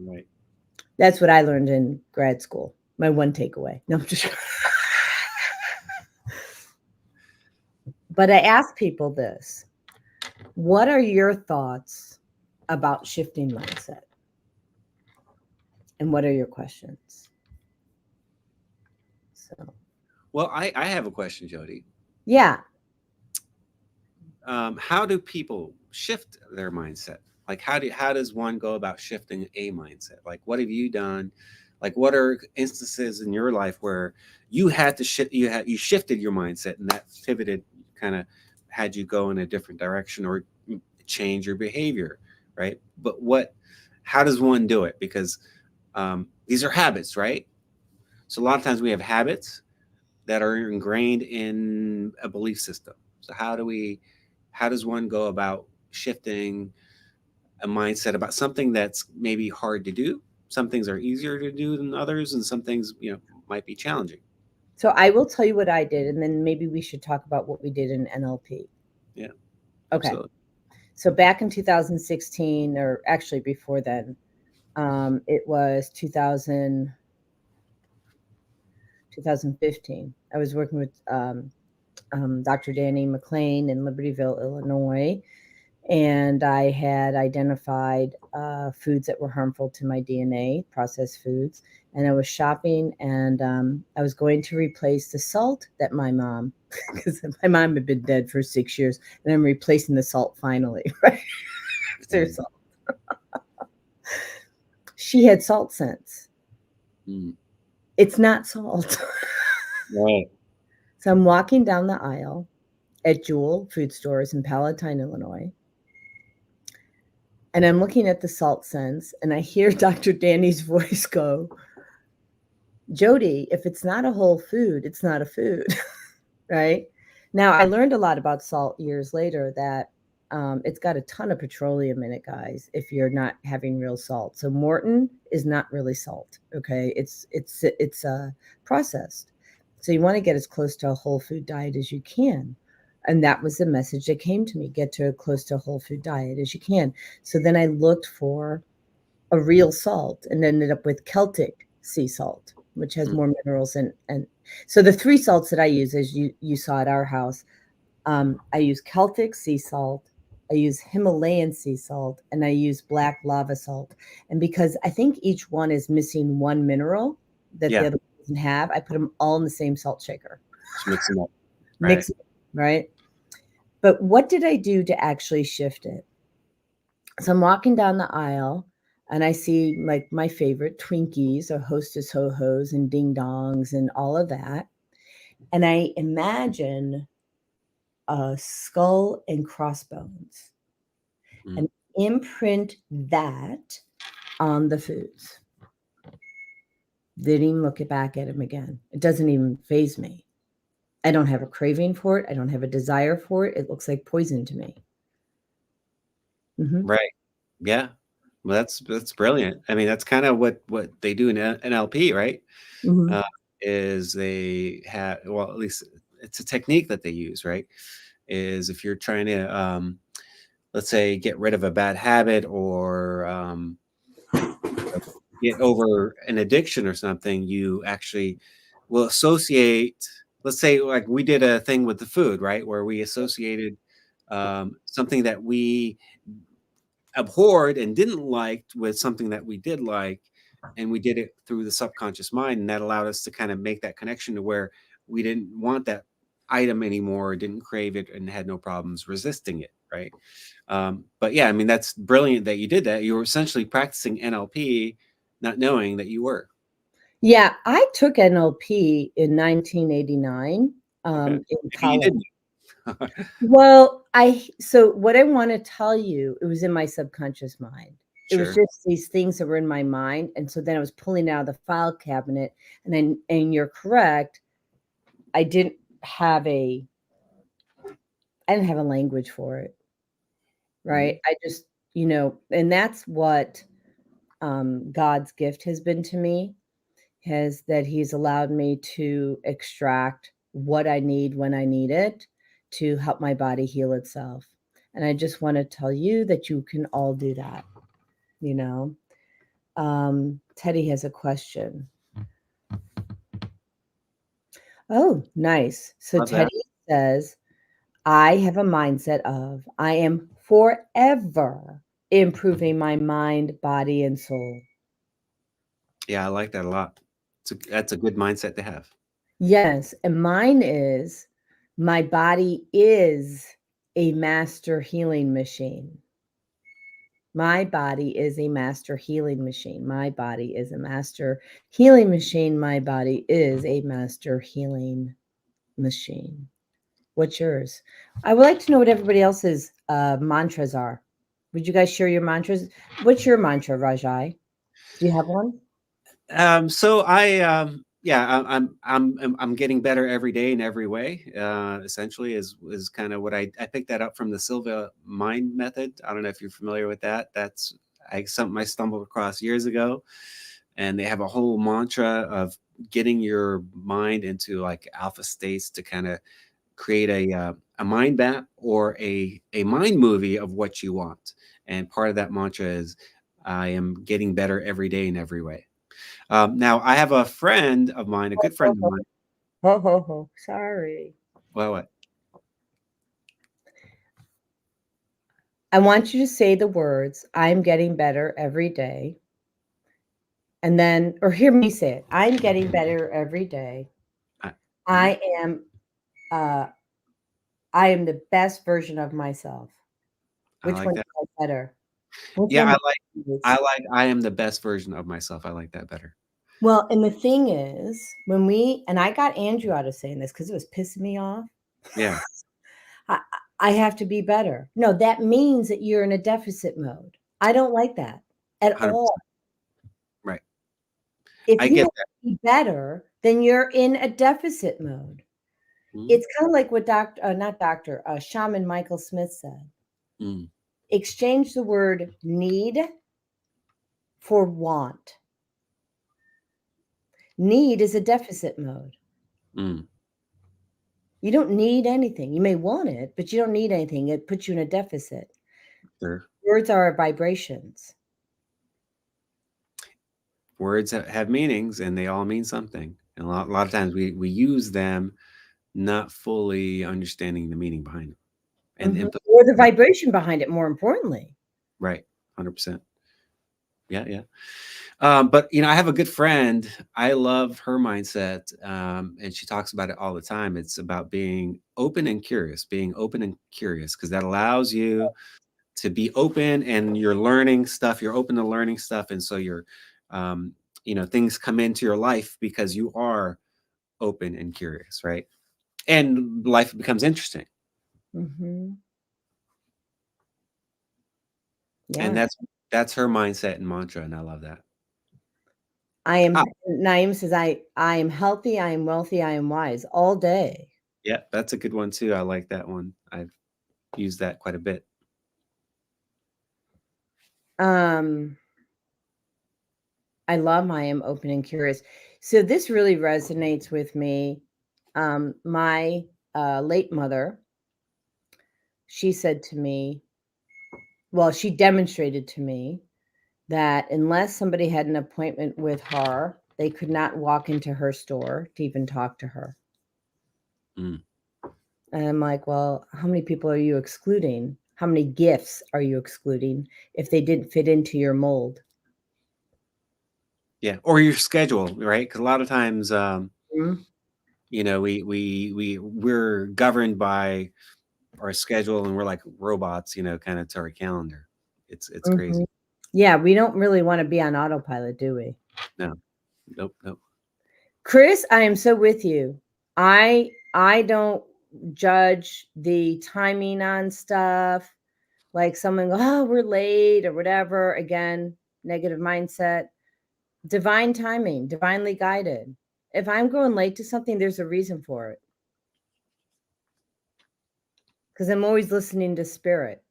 Right. That's what I learned in grad school. My one takeaway. No, I'm just. But I ask people this: what are your thoughts about shifting mindset? And what are your questions? So, Well, I have a question, Jody. yeah. How do people shift their mindset? Like, how does one go about shifting a mindset? Like, what have you done? Like, what are instances in your life where you had to shift? You shifted your mindset, and that pivoted, kind of had you go in a different direction or change your behavior, right? But how does one do it? Because these are habits, right? So a lot of times we have habits that are ingrained in a belief system. So how does one go about shifting a mindset about something that's maybe hard to do? Some things are easier to do than others, and some things, might be challenging. So I will tell you what I did, and then maybe we should talk about what we did in NLP. Yeah, Okay. absolutely. So back in 2016, or actually before then, it was 2015. I was working with Dr. Danny McLean in Libertyville, Illinois, and I had identified foods that were harmful to my DNA, processed foods. And I was shopping, and I was going to replace the salt that my mom, because my mom had been dead for 6 years, and I'm replacing the salt finally, right? Right. Salt. She had salt sense. Mm. It's not salt. Right. So I'm walking down the aisle at Jewel Food Stores in Palatine, Illinois. And I'm looking at the salt sense, and I hear Dr. Danny's voice go, Jodi, if it's not a whole food, it's not a food, right? Now, I learned a lot about salt years later that it's got a ton of petroleum in it, guys, if you're not having real salt. So Morton is not really salt, okay? It's processed. So you want to get as close to a whole food diet as you can. And that was the message that came to me, get to close to a whole food diet as you can. So then I looked for a real salt and ended up with Celtic sea salt, which has Mm. more minerals. And so the three salts that I use, as you saw at our house, I use Celtic sea salt, I use Himalayan sea salt, and I use black lava salt. And because I think each one is missing one mineral that the Yeah, other one doesn't have, I put them all in the same salt shaker. just mix them up. Right. Mix it, right? But what did I do to actually shift it? So I'm walking down the aisle, and I see like my favorite Twinkies or Hostess Ho Hos and Ding Dongs and all of that. And I imagine a skull and crossbones Mm. and imprint that on the foods. Didn't even look it back at him again. It doesn't even faze me. I don't have a craving for it. I don't have a desire for it. It looks like poison to me. Right. Yeah. Well, that's brilliant. I mean, that's kind of what they do in NLP, right? Mm-hmm. Uh, is they have, well, at least it's a technique that they use, right? Is if you're trying to, let's say, get rid of a bad habit or get over an addiction or something, you actually will associate, let's say, like we did a thing with the food, right? Where we associated something that we abhorred and didn't like with something that we did like, and we did it through the subconscious mind, and that allowed us to kind of make that connection to where we didn't want that item anymore, didn't crave it, and had no problems resisting it, right? But yeah, I mean, that's brilliant that you did that. You were essentially practicing NLP, not knowing that you were. Yeah, I took NLP in 1989 Okay. in Maybe you college. didn't. Well, so what I want to tell you, it was in my subconscious mind. It was Sure. just these things that were in my mind, and so then I was pulling out of the file cabinet, and you're correct. I didn't have a language for it, right? I just, and that's what God's gift has been to me, has that He's allowed me to extract what I need when I need it to help my body heal itself. And I just want to tell you that you can all do that, you know. Teddy has a question. Oh, nice. So Love that. Teddy says, I have a mindset of I am forever improving my mind, body, and soul. Yeah, I like that a lot. That's a good mindset to have. Yes, and mine is my body is a master healing machine. My body is a master healing machine. My body is a master healing machine. My body is a master healing machine. What's yours? I would like to know what everybody else's mantras are. Would you guys share your mantras? What's your mantra, Rajai? Do you have one? So I yeah, I'm getting better every day in every way. Essentially is kind of what I picked that up from the Silva Mind Method. I don't know if you're familiar with that. That's something I stumbled across years ago, and they have a whole mantra of getting your mind into like alpha states to kind of create a mind map or a mind movie of what you want. And part of that mantra is I am getting better every day in every way. Now, I have a friend of mine, a good friend of mine. Ho, ho, ho. Sorry. Well, what? I want you to say the words, I'm getting better every day. And then, or hear me say it, I'm getting better every day. I, I am, uh, I am the best version of myself. I Which like one do that. you like better? Which Yeah, one? I am the best version of myself. I like that better. Well, and the thing is, and I got Andrew out of saying this because it was pissing me off. Yeah, I, I have to be better. No, that means that you're in a deficit mode. I don't like that at 100%. all. Right. If I you get want that. to be better, then you're in a deficit mode. Mm, It's kind of like what not doctor, Shaman Michael Smith said. mm, Exchange the word need for want. Need is a deficit mode. mm. You don't need anything. You may want it, but you don't need anything. It puts you in a deficit. Sure. Words are vibrations. Words have meanings, and they all mean something. And a lot of times we use them not fully understanding the meaning behind them and the implication. Or the vibration behind it, more importantly. Right. 100%. Yeah, yeah. But I have a good friend. I love her mindset, and she talks about it all the time. It's about being open and curious, because that allows you to be open, and you're learning stuff. You're open to learning stuff, and so um, things come into your life because you are open and curious, right? And life becomes interesting, Mhm. and Yeah. that's her mindset and mantra, and I love that. I am. Ah, Naeem says, I am healthy. I am wealthy. I am wise all day. yeah, that's a good one too. I like that one. I've used that quite a bit. I love I am open and curious. So this really resonates with me. My late mother, she said to me, well, she demonstrated to me that unless somebody had an appointment with her, they could not walk into her store to even talk to her. Mm. And I'm like, well, how many people are you excluding? How many gifts are you excluding if they didn't fit into your mold? Yeah, or your schedule, right? Because a lot of times, Mhm. you know, we're governed by our schedule, and we're like robots, you know, kind of to our calendar. It's Mhm. crazy. Yeah, we don't really want to be on autopilot, do we? No, nope, nope. Chris, I am so with you. I don't judge the timing on stuff. Like someone go, oh, we're late or whatever. Again, negative mindset. Divine timing, divinely guided. If I'm going late to something, there's a reason for it. Because I'm always listening to spirit.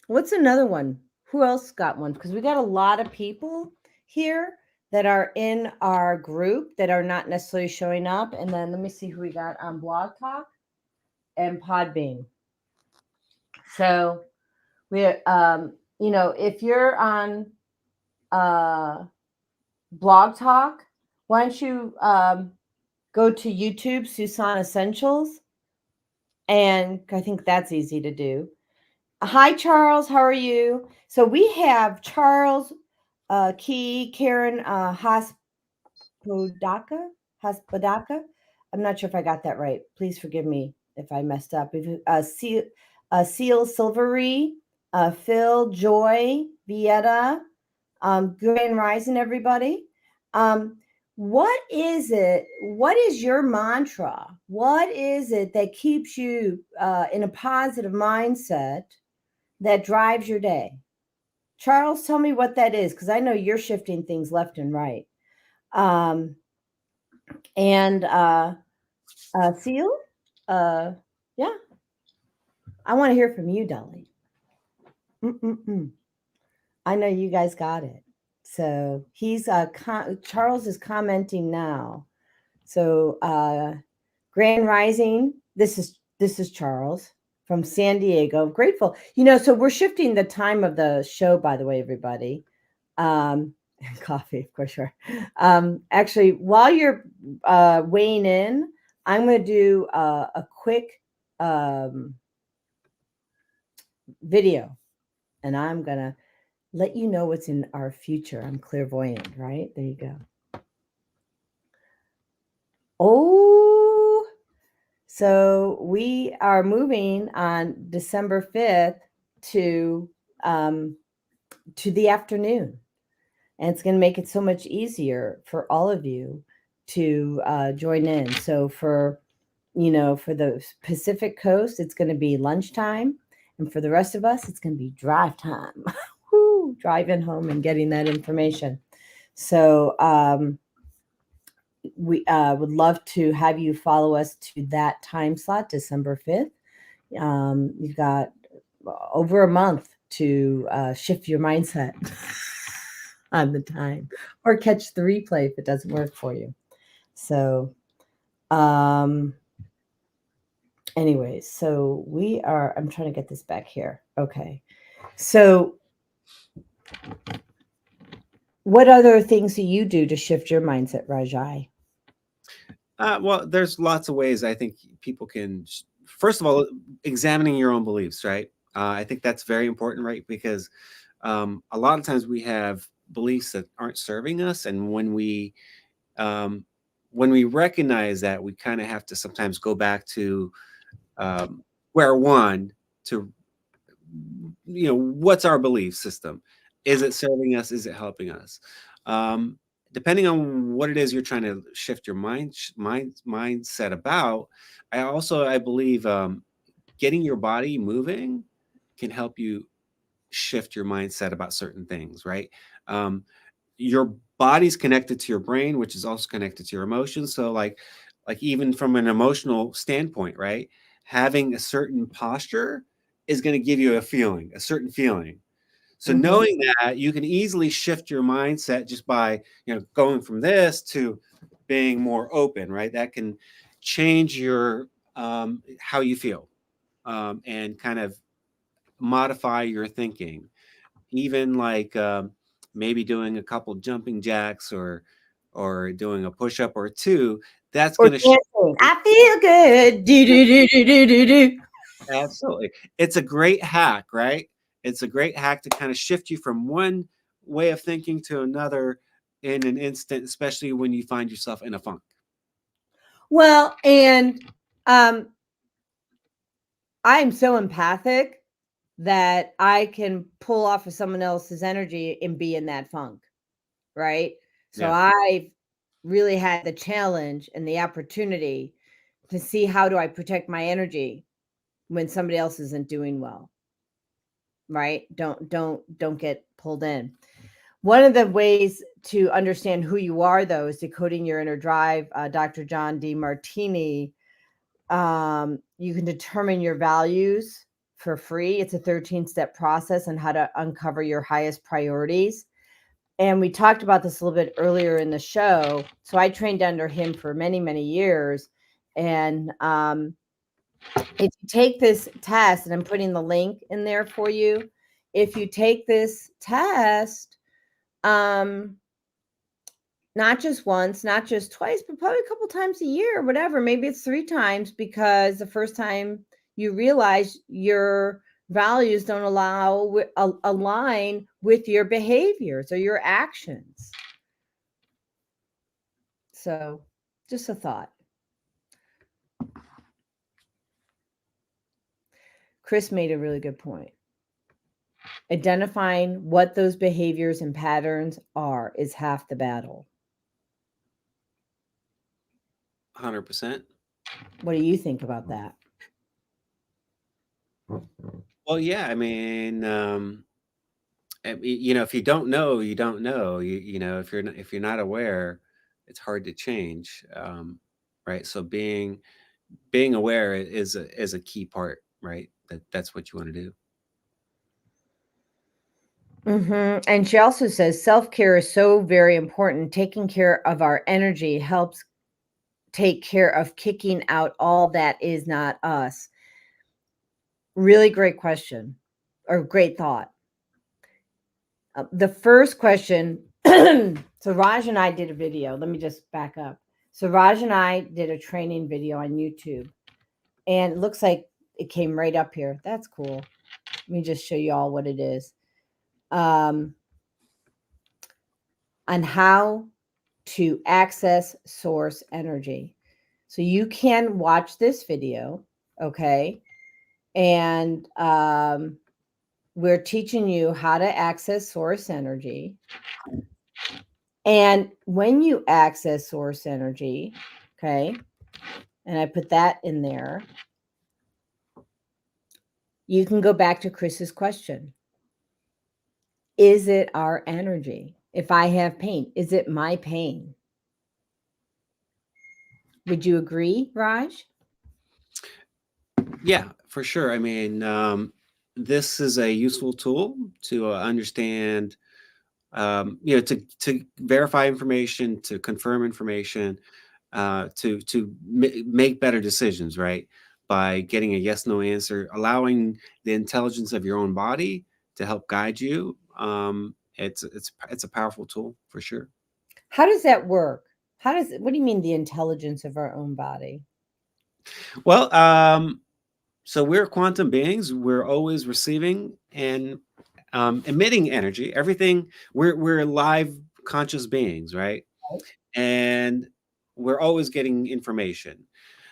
What's another one? Who else got one? Because we got a lot of people here that are in our group that are not necessarily showing up. And then let me see who we got on Blog Talk and Podbean. So we, if you're on Blog Talk, why don't you go to YouTube, Susan Essentials, and I think that's easy to do. Hi, Charles. How are you? So we have Charles Key, Karen Hospodaka. I'm not sure if I got that right. Please forgive me if I messed up. We've Seal Silvery, Phil, Joy, Vieta, Grand Rising, everybody. What is it? What is your mantra? What is it that keeps you in a positive mindset that drives your day? Charles, tell me what that is, because I know you're shifting things left and right. And Seal, yeah, I want to hear from you, Dolly. I know you guys got it. So he's Charles is commenting now. So Grand Rising, this is Charles from San Diego. Grateful. So we're shifting the time of the show, by the way, everybody. Coffee, of course, sure. Actually, while you're weighing in, I'm going to do a quick video, and I'm going to let you know what's in our future. I'm clairvoyant, right? There you go. Oh, so we are moving on December 5th to the afternoon. And it's going to make it so much easier for all of you to join in. So for the Pacific Coast, it's going to be lunchtime. And for the rest of us, it's going to be drive time. Woo, driving home and getting that information. So we would love to have you follow us to that time slot, December 5th. You've got over a month to shift your mindset on the time, or catch the replay if it doesn't work for you. So anyways, so I'm trying to get this back here. Okay. So what other things do you do to shift your mindset, Rajai? Well, there's lots of ways I think people can. First of all, examining your own beliefs, right? I think that's very important, right? Because a lot of times we have beliefs that aren't serving us, and um, when we recognize that, we kind of have to sometimes go back to where one to what's our belief system? Is it serving us? Is it helping us? Depending on what it is you're trying to shift your mindset about, I believe getting your body moving can help you shift your mindset about certain things, right? Um, your body's connected to your brain, which is also connected to your emotions. So like even from an emotional standpoint, right? Having a certain posture is going to give you a certain feeling. So Mhm. knowing that, you can easily shift your mindset just by, going from this to being more open, right? That can change your how you feel, and kind of modify your thinking. Even like maybe doing a couple jumping jacks or doing a push up or two. That's Or going to dancing. I feel good. Do do do do do do do. absolutely. It's a great hack, right? It's a great hack to kind of shift you from one way of thinking to another in an instant, especially when you find yourself in a funk. Well, and um, I'm so empathic that I can pull off of someone else's energy and be in that funk, right? So Yeah, I've really had the challenge and the opportunity to see how do I protect my energy when somebody else isn't doing well, right? Don't get pulled in. One of the ways to understand who you are, though, is decoding your inner drive. Dr. John D. Martini, you can determine your values for free. It's a 13-step process on how to uncover your highest priorities. And we talked about this a little bit earlier in the show. So I trained under him for many, many years. And if you take this test, and I'm putting the link in there for you, if you take this test, um, not just once, not just twice, but probably a couple times a year, whatever. Maybe it's 3 times because the first time you realize your values don't align with your behaviors or your actions. So, just a thought. Chris made a really good point. Identifying what those behaviors and patterns are is half the battle. 100%. What do you think about that? Well, yeah, I mean, if you don't know, you don't know. If you're not aware, it's hard to change, right? So being aware is a key part, right? That's what you want to do. And she also says self care is so very important. Taking care of our energy helps take care of kicking out all that is not us. Really great question or great thought. The first question, so Raj and I did a video. Let me just back up. So Raj and I did a training video on YouTube, and it looks like it came right up here. That's cool. Let me just show you all what it is. On how to access source energy. So you can watch this video, okay? And we're teaching you how to access source energy. And when you access source energy, okay, and I put that in there, you can go back to Chris's question. Is it our energy? If I have pain, is it my pain? Would you agree, Raj? Yeah, for sure. I mean, this is a useful tool to understand, to verify information, to confirm information, to make better decisions, right? By getting a yes no answer, allowing the intelligence of your own body to help guide you. It's a powerful tool for sure. How does that work? What do you mean the intelligence of our own body? Well, so we're quantum beings. We're always receiving and emitting energy. Everything, we're live conscious beings, right? And we're always getting information.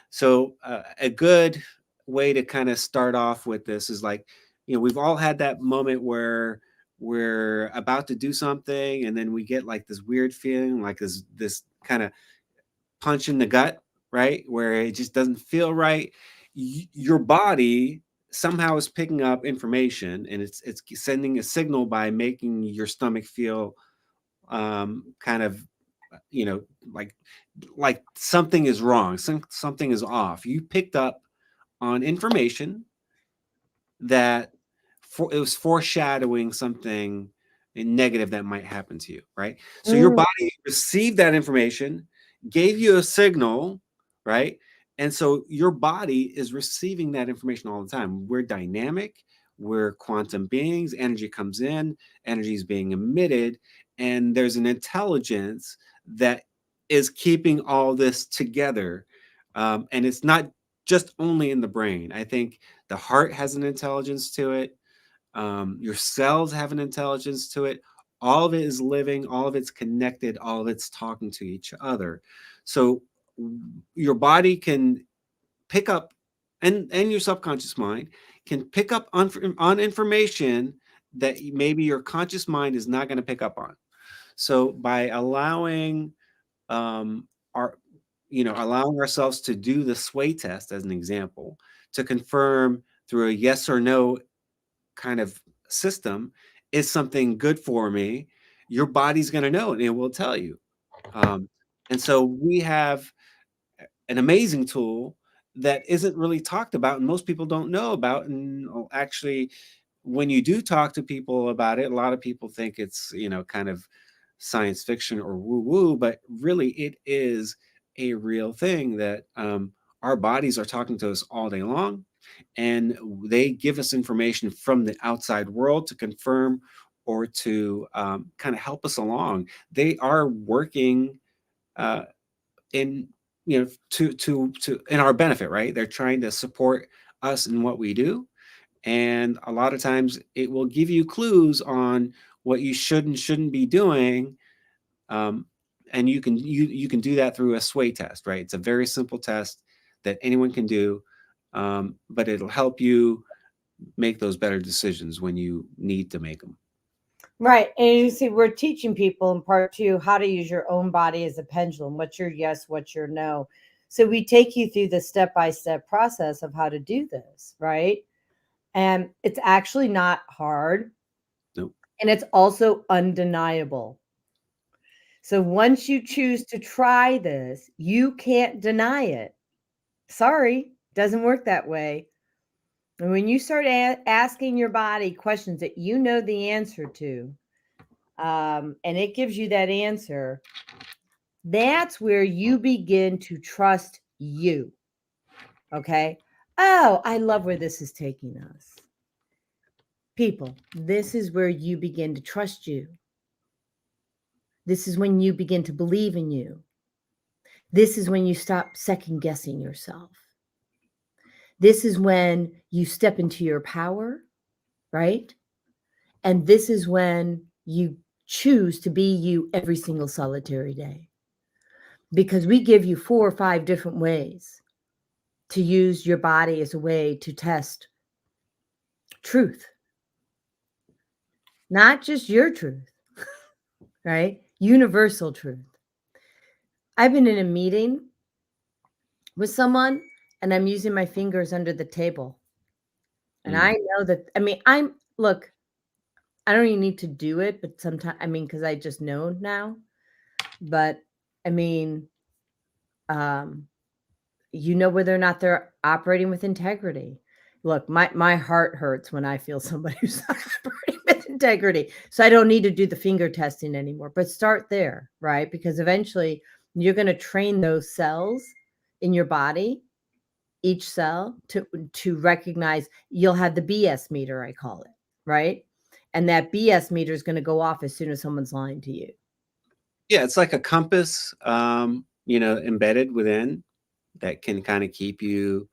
So a good way to kind of start off with this is like, we've all had that moment where we're about to do something and then we get like this weird feeling, like this kind of punch in the gut, right? Where it just doesn't feel right. Your body somehow is picking up information, and it's sending a signal by making your stomach feel kind of, you know, like something is wrong, something is off. You picked up on information that it was foreshadowing something negative that might happen to you, right? So your Mm. body received that information, gave you a signal, right? And so your body is receiving that information all the time. We're dynamic, we're quantum beings, energy comes in, energy is being emitted, and there's an intelligence that is keeping all this together. And it's not just only in the brain. I think the heart has an intelligence to it. Your cells have an intelligence to it. All of it is living, all of it's connected, all of it's talking to each other. So your body can pick up, and your subconscious mind can pick up on information that maybe your conscious mind is not going to pick up on. So by allowing our allowing ourselves to do the sway test as an example, to confirm through a yes or no kind of system, is something good for me, your body's going to know and it will tell you. And so we have an amazing tool that isn't really talked about and most people don't know about. And actually, when you do talk to people about it, a lot of people think it's, kind of science fiction or woo woo, but really it is a real thing that our bodies are talking to us all day long, and they give us information from the outside world to confirm or to kind of help us along. They are working uh, in to in our benefit, right? They're trying to support us in what we do, and a lot of times it will give you clues on what you should and shouldn't be doing. um, and you can do that through a sway test, right? It's a very simple test that anyone can do, but it'll help you make those better decisions when you need to make them. Right. And you see, we're teaching people in part two how to use your own body as a pendulum. What's your yes, what's your no. So we take you through the step-by-step process of how to do this, right? And it's actually not hard. Nope. And it's also undeniable. So once you choose to try this, you can't deny it. Sorry, doesn't work that way. And when you start asking your body questions that you know the answer to, and it gives you that answer, that's where you begin to trust you. Okay. Oh, I love where this is taking us. People, this is where you begin to trust you. This is when you begin to believe in you. This is when you stop second guessing yourself. This is when you step into your power, right? And this is when you choose to be you every single solitary day. Because we give you 4 or 5 different ways to use your body as a way to test truth. Not just your truth, right? Universal truth. I've been in a meeting with someone and I'm using my fingers under the table. And I know that, look, I don't even need to do it, but sometimes, because I just know now. But whether or not they're operating with integrity. Look, my heart hurts when I feel somebody who's not operating with integrity. So I don't need to do the finger testing anymore. But start there, right? Because eventually you're going to train those cells in your body, each cell, to recognize. You'll have the BS meter, I call it, right? And that BS meter is going to go off as soon as someone's lying to you. Yeah, it's like a compass, embedded within, that can kind of keep you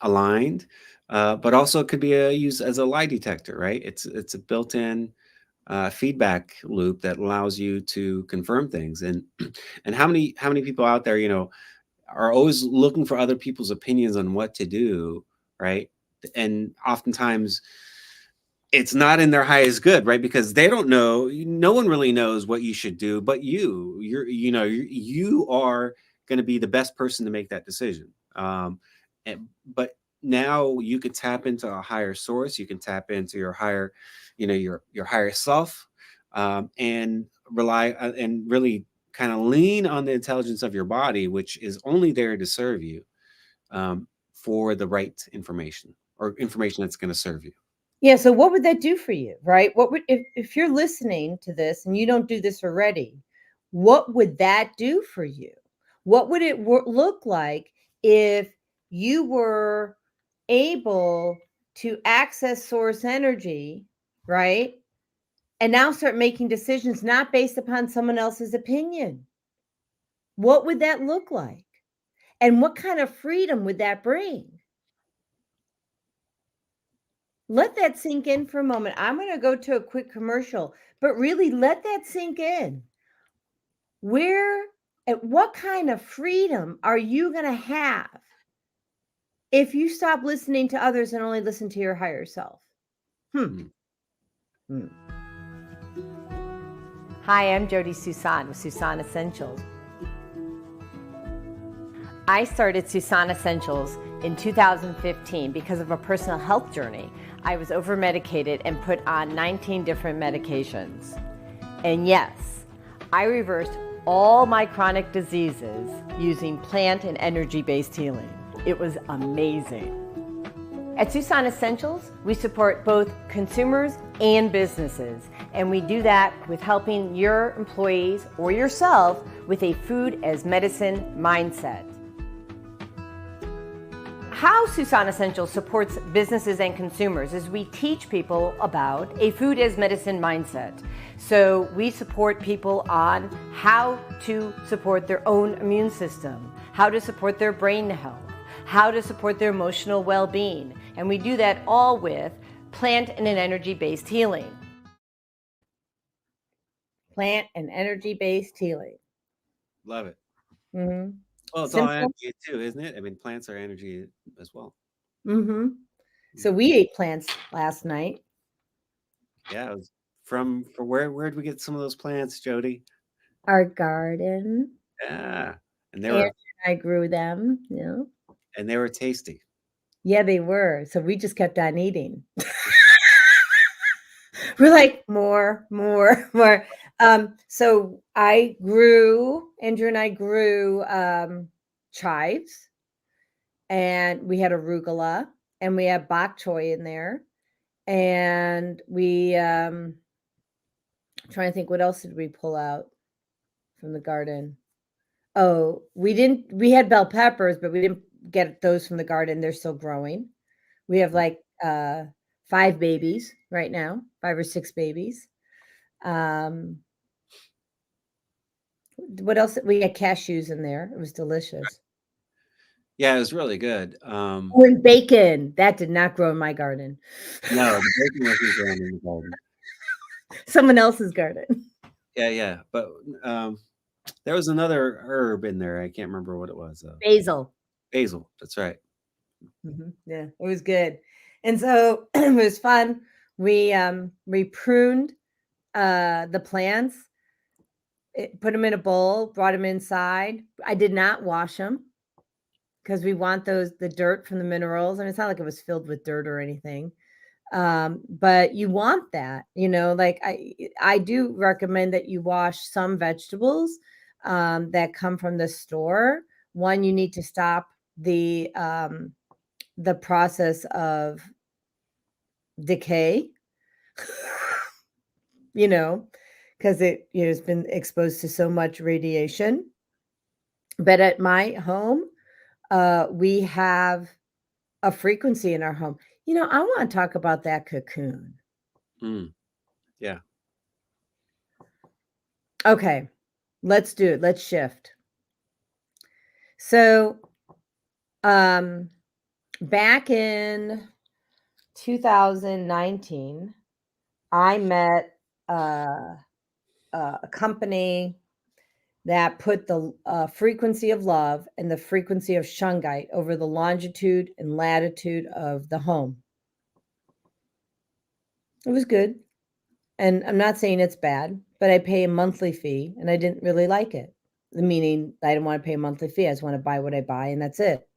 aligned, but also it could be used as a lie detector, right? It's a built-in feedback loop that allows you to confirm things. And and how many people out there, are always looking for other people's opinions on what to do, right? And oftentimes it's not in their highest good, right? Because they don't know, no one really knows what you should do, but you are going to be the best person to make that decision. But now you can tap into a higher source. You can tap into your higher, your higher self, and rely and really kind of lean on the intelligence of your body, which is only there to serve you, for the right information, or information that's going to serve you. Yeah. So what would that do for you, right? What would, if you're listening to this and you don't do this already, what would that do for you? What would it look like if you were able to access source energy, right? And now start making decisions not based upon someone else's opinion. What would that look like? And what kind of freedom would that bring? Let that sink in for a moment. I'm going to go to a quick commercial, but really let that sink in. What kind of freedom are you going to have if you stop listening to others and only listen to your higher self? Mm. Hi, I'm Jodi Susan with Susan Essentials. I started Susan Essentials in 2015 because of a personal health journey. I was over-medicated and put on 19 different medications. And yes, I reversed all my chronic diseases using plant and energy-based healing. It was amazing. At Susan Essentials, we support both consumers and businesses, and we do that with helping your employees or yourself with a food as medicine mindset. How Susan Essentials supports businesses and consumers is we teach people about a food as medicine mindset. So we support people on how to support their own immune system, how to support their brain health, how to support their emotional well-being. And we do that all with plant and an energy-based healing. Plant and energy-based healing. Love it. Mm-hmm. Well, it's all energy too, isn't it? I mean, plants are energy as well. Mm-hmm. So we ate plants last night. Yeah, it was from where did we get some of those plants, Jodi? Our garden. Yeah, and I grew them. Yeah, and they were tasty. Yeah, they were. So we just kept on eating. We're like more. So Andrew and I grew chives, and we had arugula, and we had bok choy in there, and we trying to think, what else did we pull out from the garden? Oh, we had bell peppers, but we didn't get those from the garden. They're still growing. We have like 5 babies right now, 5 or 6 babies. What else? We had cashews in there. It was delicious. Yeah, it was really good. And bacon. That did not grow in my garden. No, the bacon wasn't grown in the garden. Someone else's garden. Yeah. But there was another herb in there. I can't remember what it was. Basil. Basil. That's right. Mm-hmm. Yeah, it was good. And so it was fun. We pruned the plants, put them in a bowl, brought them inside. I did not wash them because we want the dirt from the minerals. And it's not like it was filled with dirt or anything. But you want that, like I do recommend that you wash some vegetables that come from the store. One, you need to stop the process of decay, because it has been exposed to so much radiation. But at my home, we have a frequency in our home. I want to talk about that cocoon. Yeah. Okay, let's do it. Let's shift. So, back in 2019, I met a company that put the frequency of love and the frequency of shungite over the longitude and latitude of the home. It was good. And I'm not saying it's bad, but I pay a monthly fee and I didn't really like it. Meaning I didn't want to pay a monthly fee. I just want to buy what I buy and that's it.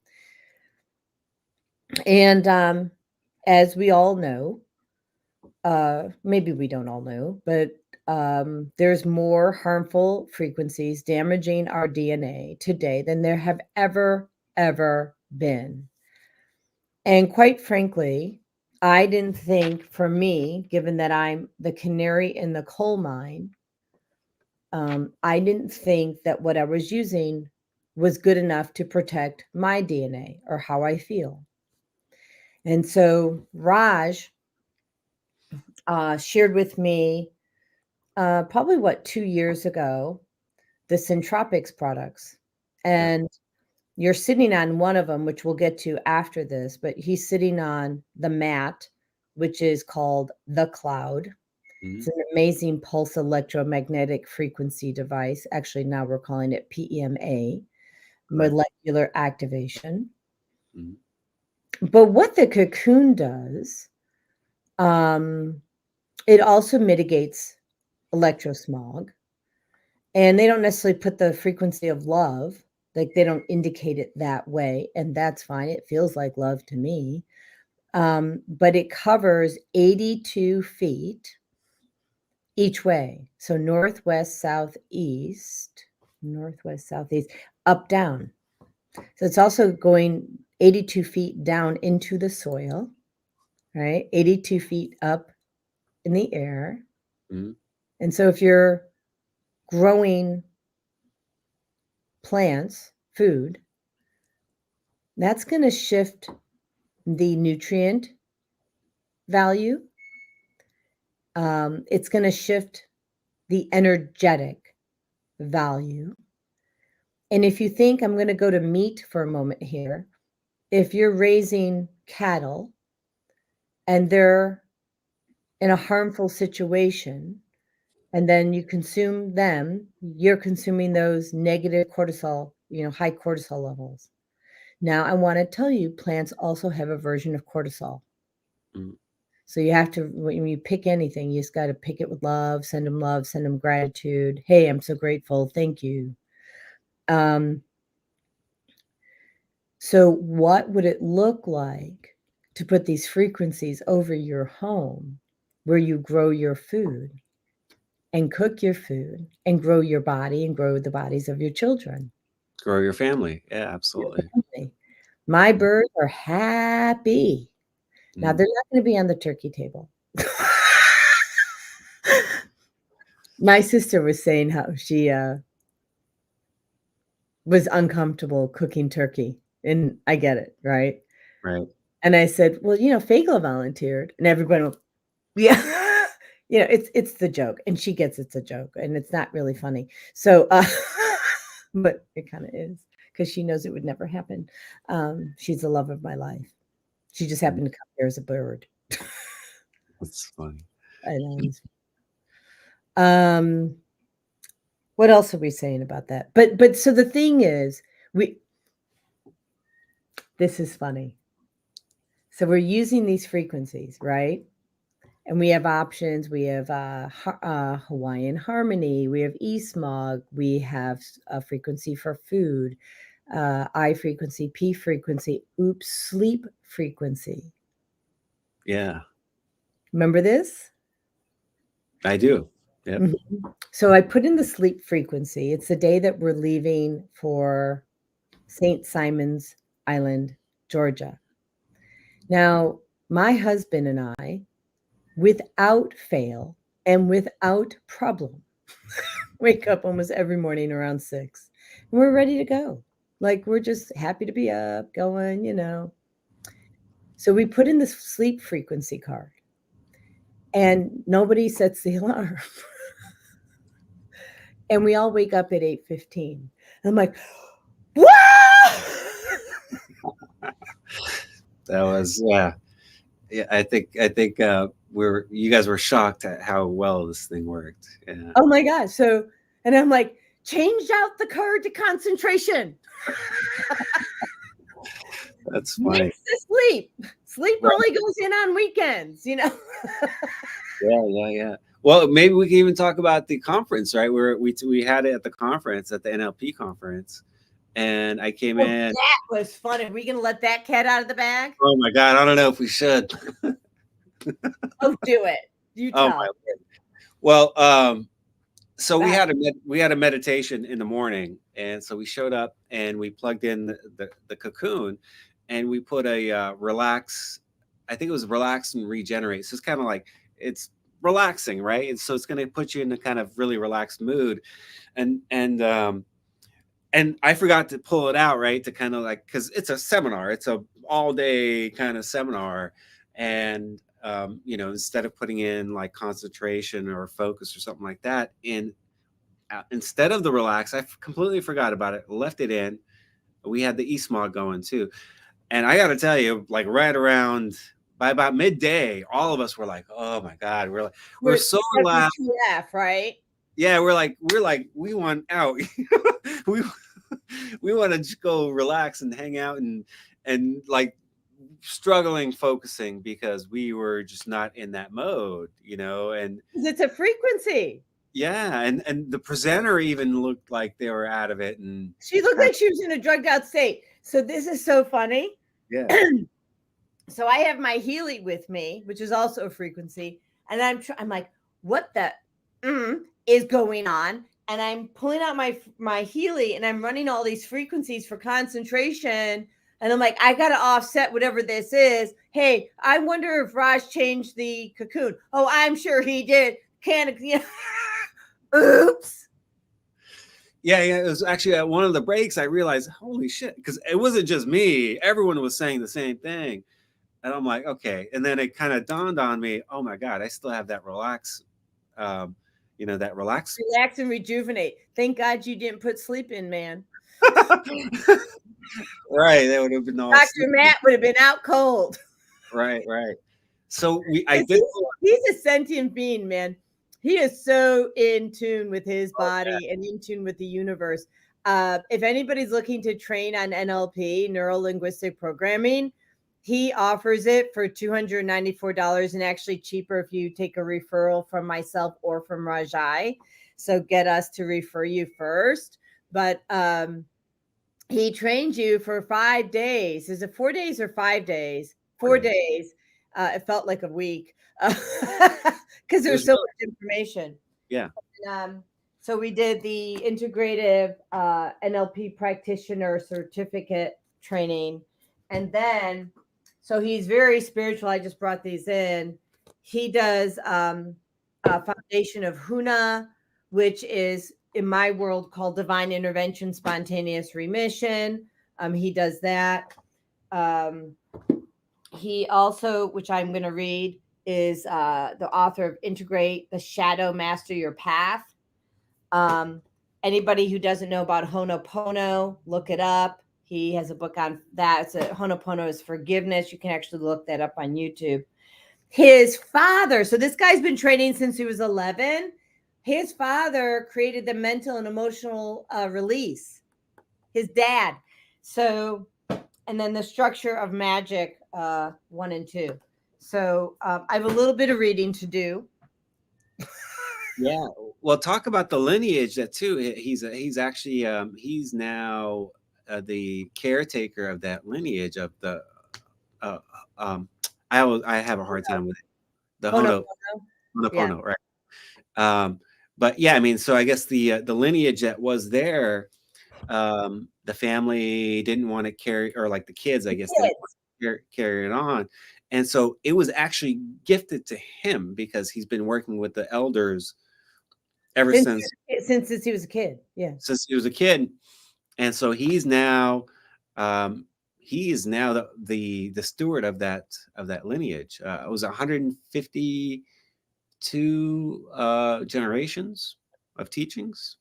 And as we all know, maybe we don't all know, but there's more harmful frequencies damaging our DNA today than there have ever been. And quite frankly, I didn't think, for me, given that I'm the canary in the coal mine, I didn't think that what I was using was good enough to protect my DNA or how I feel. And so Raj shared with me probably 2 years ago the Centropics products. And you're sitting on one of them, which we'll get to after this, but he's sitting on the mat, which is called the Cloud. It's an amazing pulse electromagnetic frequency device. Actually, now we're calling it PEMA, molecular activation. But what the cocoon does, it also mitigates electrosmog. And they don't necessarily put the frequency of love, like they don't indicate it that way, and that's fine. It feels like love to me. But it covers 82 feet each way. So northwest, southeast, up, down. So it's also going 82 feet down into the soil, right? 82 feet up in the air. And so if you're growing plants, food, that's going to shift the nutrient value. It's going to shift the energetic value. And if you think, I'm going to go to meat for a moment here. If you're raising cattle and they're in a harmful situation, and then you consume them, you're consuming those negative cortisol, high cortisol levels. Now, I want to tell you, plants also have a version of cortisol. So you have to, when you pick anything, you just got to pick it with love, send them gratitude. Hey, I'm so grateful. Thank you. So what would it look like to put these frequencies over your home where you grow your food and cook your food and grow your body and grow the bodies of your children? Grow your family. Yeah, absolutely. My birds are happy. Now, they're not going to be on the turkey table. My sister was saying how she was uncomfortable cooking turkey. And I get it, right? Right. And I said, well, Fagel volunteered. And everybody went, yeah. It's the joke. And she gets it's a joke. And it's not really funny. So, but it kind of is, because she knows it would never happen. She's the love of my life. She just happened to come here as a bird. That's funny. I know. What else are we saying about that? But so the thing is, this is funny. So we're using these frequencies, right? And we have options. We have Hawaiian harmony. We have e-smog. We have a frequency for food, I frequency, P frequency, sleep frequency. Yeah. Remember this? I do. Yep. So I put in the sleep frequency. It's the day that we're leaving for St. Simon's Island, Georgia. Now, my husband and I, without fail and without problem, wake up almost every morning around 6. And we're ready to go. Like, we're just happy to be up, going. So we put in this sleep frequency card, and nobody sets the alarm. And we all wake up at 8:15. I'm like, whoa! That was, yeah. I think you guys were shocked at how well this thing worked. Yeah. Oh my gosh. So, and I'm like, changed out the card to concentration. That's funny. Next to sleep. Sleep only goes in on weekends, Yeah. Well, maybe we can even talk about the conference, right? We had it at the conference, at the NLP conference. and I came Oh, in. that was fun. Are we gonna let that cat out of the bag? Oh my God, I don't know if we should. Oh, do it. You Oh tell. my Lord. Well, so Go ahead. we had a meditation in the morning, and so we showed up and we plugged in the cocoon, and we put a relax. I think it was relax and regenerate. So it's kind of like it's relaxing, right? And so it's going to put you in a kind of really relaxed mood, and and I forgot to pull it out, right? To kind of like, because it's a seminar, it's a all day kind of seminar, and you know, instead of putting in like concentration or focus or something like that, in instead of the relax, completely forgot about it, left it in. We had the e-smog going too, and I got to tell you, like right around by about midday, all of us were like, "Oh my God, we're so That's relaxed." your TF, right? Yeah, we want out. we we want to just go relax and hang out and like struggling focusing because we were just not in that mode, you know. And 'Cause it's a frequency. yeah, and the presenter even looked like they were out of it, and She looked like she was in a drugged out state. So this is so funny. yeah. So I have my Healy with me, which is also a frequency, and I'm like, what the is going on? And I'm pulling out my Healy, and I'm running all these frequencies for concentration. And I'm like, I got to offset whatever this is. Hey, I wonder if Raj changed the cocoon. Oh, I'm sure he did. Oops. Yeah, it was actually at one of the breaks I realized, holy shit, because it wasn't just me. Everyone was saying the same thing. And I'm like, okay. And then it kind of dawned on me, oh my God, I still have that relax, you know, that relax. Relax and rejuvenate. Thank God you didn't put sleep in, man. Right. That would have been all Dr. stupid. Matt would have been out cold. Right, right. So I did. He's a sentient being, man. He is so in tune with his body yeah. and in tune with the universe. If anybody's looking to train on NLP, neuro linguistic programming, he offers it for $294 and actually cheaper if you take a referral from myself or from Rajai. So get us to refer you first. But he trains you for 5 days. Is it 4 days or 5 days? 4 days. It felt like a week because there's so much information. Yeah. And, so we did the integrative NLP practitioner certificate training. And then, so he's very spiritual. I just brought these in. He does a foundation of Huna, which is in my world called divine intervention, spontaneous remission. He does that. He also, which I'm going to read, is the author of Integrate the Shadow, Master Your Path. Anybody who doesn't know about Ho'oponopono, look it up. He has a book on that. It's Ho'oponopono is forgiveness. You can actually look that up on YouTube. His father, so this guy's been training since he was 11. His father created the mental and emotional release. His dad. So, and then the structure of magic 1 and 2. So I have a little bit of reading to do. Yeah. Well, talk about the lineage that too. He's actually he's now the caretaker of that lineage of the I have a hard time with it. The Ho'oponopono, right? But yeah, I mean, so I guess the lineage that was there, the family didn't want to carry, or like the kids, I guess, didn't want to carry it on, and so it was actually gifted to him because he's been working with the elders ever since he was a kid. Yeah, since he was a kid, and so he's now he is now the steward of that lineage. It was 152 generations of teachings.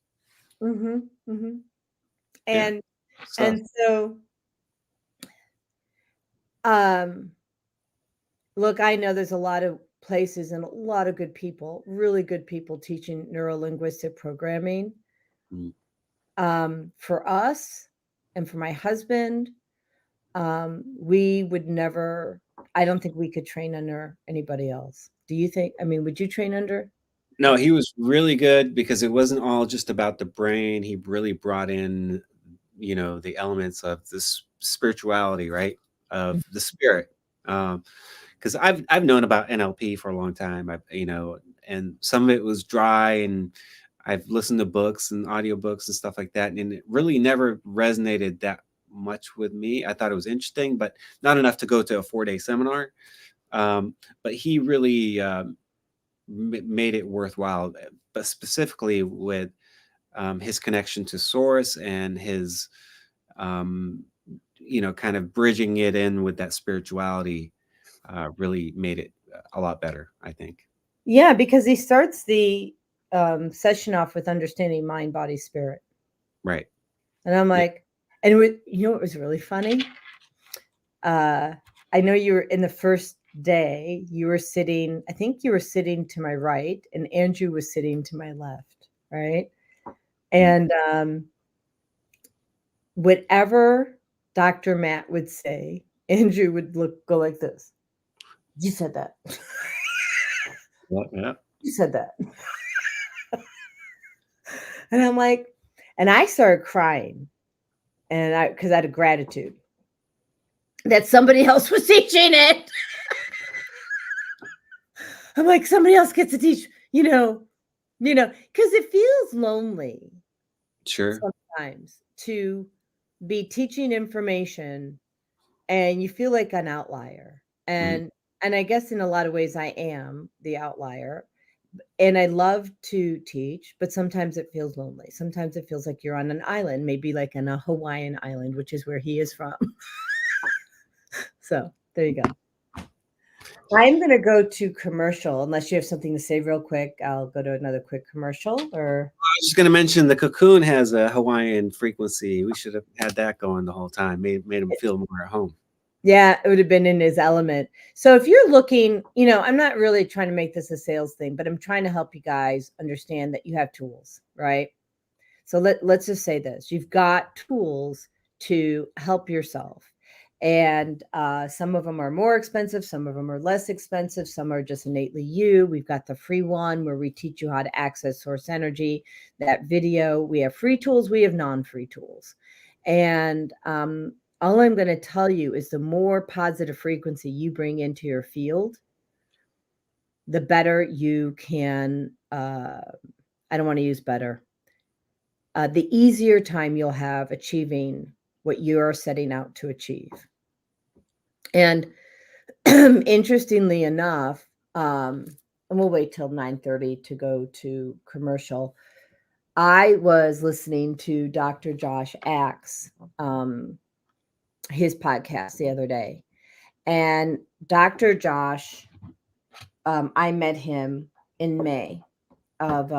And so look, I know there's a lot of places and a lot of good people, really good people teaching neuro-linguistic programming. For us and for my husband, we would never, I don't think we could train under anybody else. Do you think? I mean, would you train under? No, he was really good because it wasn't all just about the brain. He really brought in you know, the elements of this spirituality, right? Of the spirit. Because I've known about NLP for a long time. You know, and some of it was dry, and I've listened to books and audiobooks and stuff like that, and it really never resonated that much with me. I thought it was interesting, but not enough to go to a 4-day seminar. But he really made it worthwhile, but specifically with his connection to source and his, you know, kind of bridging it in with that spirituality, really made it a lot better, I think. Yeah, because he starts the session off with understanding mind, body, spirit. Right. And I'm Yeah. like, and you know what was really funny? I know you were in the first day, you were sitting, I think you were sitting to my right, and Andrew was sitting to my left, right? And whatever Dr. Matt would say, Andrew would go like this. You said that. Yeah. You said that. And I'm like, and I started crying, and because I had a gratitude that somebody else was teaching it. I'm like, somebody else gets to teach, because it feels lonely Sure. sometimes to be teaching information and you feel like an outlier. And I guess in a lot of ways I am the outlier. And I love to teach, but sometimes it feels lonely. Sometimes it feels like you're on an island, maybe like on a Hawaiian island, which is where he is from. So there you go. I'm going to go to commercial. Unless you have something to say real quick, I'll go to another quick commercial. Or I was just going to mention the cocoon has a Hawaiian frequency. We should have had that going the whole time. Made him feel more at home. Yeah, it would have been in his element. So if you're looking, I'm not really trying to make this a sales thing, but I'm trying to help you guys understand that you have tools, right? So let's just say this. You've got tools to help yourself. And some of them are more expensive. Some of them are less expensive. Some are just innately you. We've got the free one where we teach you how to access source energy, that video. We have free tools. We have non-free tools. And all I'm going to tell you is the more positive frequency you bring into your field, the better you can, I don't want to use better, the easier time you'll have achieving what you're setting out to achieve. And interestingly enough, and we'll wait till 9:30 to go to commercial. I was listening to Dr. Josh Axe, his podcast the other day. And Dr. Josh, I met him in May of